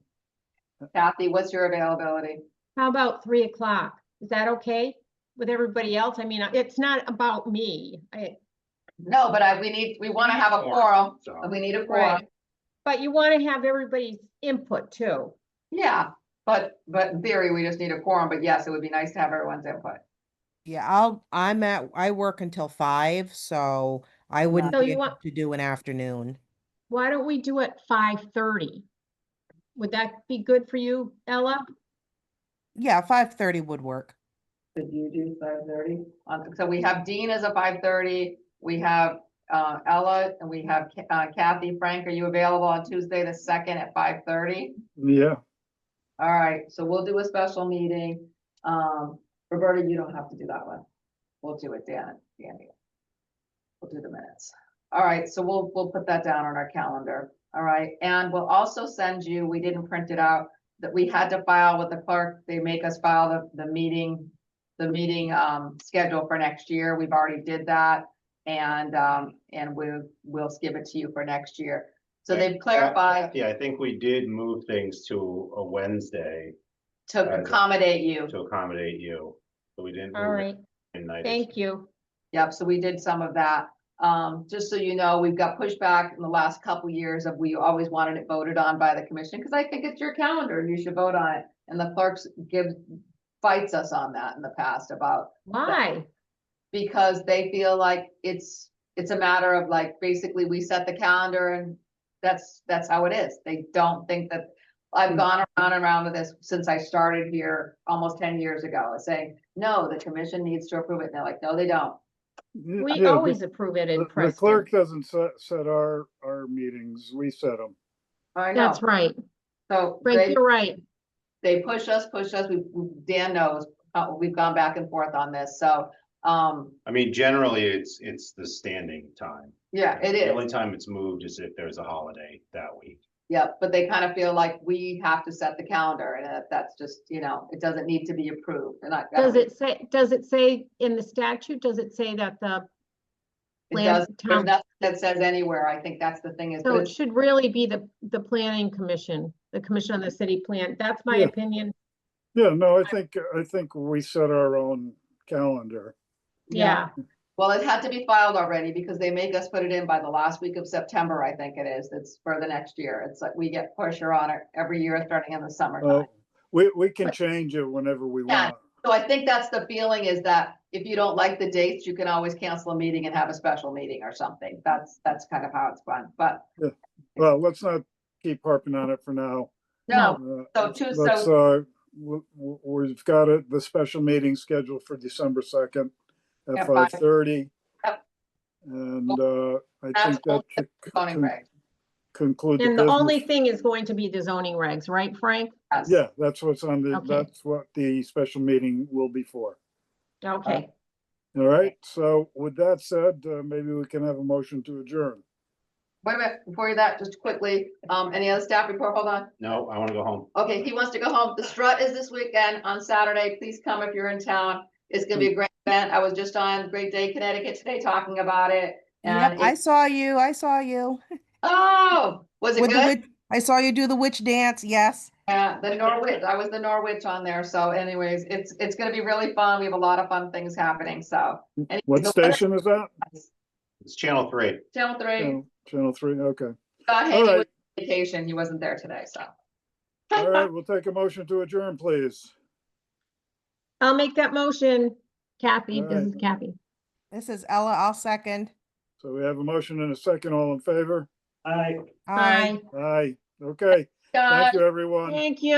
Kathy, what's your availability? How about 3 o'clock? Is that okay with everybody else? I mean, it's not about me. No, but we wanna have a quorum, So, we need a quorum. Right. But you want to have everybody's input too. Yeah, but in theory, we just need a quorum, but yes, it would be nice to have everyone's input. Yeah, I work until 5, so I wouldn't So be you able want- to do an afternoon. Why don't we do it 5:30? Would that be good for you, Ella? Yeah, 5:30 would work. Could you do 5:30? So we have Dean as a 5:30, we have Ella, and we have Kathy. Frank, are you available on Tuesday the 2nd at 5:30? Yeah, All right, so we'll do a special meeting. Roberta, you don't have to do that one. We'll do it, Danny. We'll do the minutes. All right, so we'll put that down on our calendar. All right, and we'll also send you, we didn't print it out, that we had to file with the clerk. They make us file the meeting schedule for next year. We've already did that. And we'll give it to you for next year. So they've clarified Yeah, I think we did move things to a Wednesday to accommodate you. to accommodate you. So we didn't. All move right, it midnight. thank you. Yep, so we did some of that. Just so you know, we've got pushback in the last couple years of, we always wanted it voted on by the commission, because I think it's your calendar and you should vote on it. And the clerks fights us on that in the past about, Why? because they feel like it's a matter of like, basically we set the calendar and that's how it is. They don't think that, I've gone around and around with this since I started here almost 10 years ago, saying, no, the commission needs to approve it. And they're like, no, they don't. We Yeah, always approve it in the Preston. clerk doesn't set our meetings, we set them. I know, That's right. so Frank, you're right. they push us, Dan knows, we've gone back and forth on this, so, I mean, generally, it's the standing time. yeah, it The only is. time it's moved is if there's a holiday that week. Yeah, but they kind of feel like we have to set the calendar, and that's just, it doesn't need to be approved, and Does it say in the statute, does it say that the It plan does, there's town, nothing that says anywhere, I think that's the thing is, so but it it's, should really be the planning commission, the commission on the city plan. That's my Yeah. opinion. Yeah, no, I think we set our own calendar. Yeah, well, it had to be filed already, because they make us put it in by the last week of September, I think it is, it's for the next year, it's like we get pressure on it every year, starting in the summertime. We can change it whenever we Yeah. want. So I think that's the feeling, is that if you don't like the dates, you can always cancel a meeting and have a special meeting or something. That's kind of how it's run, but Well, let's not keep harping on it for now. no, Uh, so Let's, we've got the special meeting scheduled for December 2nd Yeah, at 5:30. Yep. And I That's think that should zoning regs. conclude the and the only business. thing is going to be the zoning regs, right, Frank? Yes. Yeah, that's what's on Okay. that's what the special meeting will be for. Okay, All right, so with that said, maybe we can have a motion to adjourn. Wait a minute, before that, just quickly, any other staff report? Hold on. No, I want to go home. Okay, he wants to go home. The strut is this weekend on Saturday. Please come if you're in town. It's gonna be a great event. I was just on Great Day, Connecticut today talking about it. Yep, And I saw you. oh, was it With the good? witch, I saw you do the witch dance, yes. Yeah, the Norwich, I was the Norwich on there. So anyways, it's gonna be really fun. We have a lot of fun things happening, so. anyways, What the weather- station is that? It's Channel 3. Channel 3, Channel 3, okay. Scott All Haney was right. on vacation. He wasn't there today, so. All right, we'll take a motion to adjourn, please. I'll make that motion. Kathy, All this right. is Kathy. This is Ella, I'll second. So we have a motion and a second, all in favor? Aye. Aye. Bye. Aye, okay. Guys. Thank you, everyone. Thank you.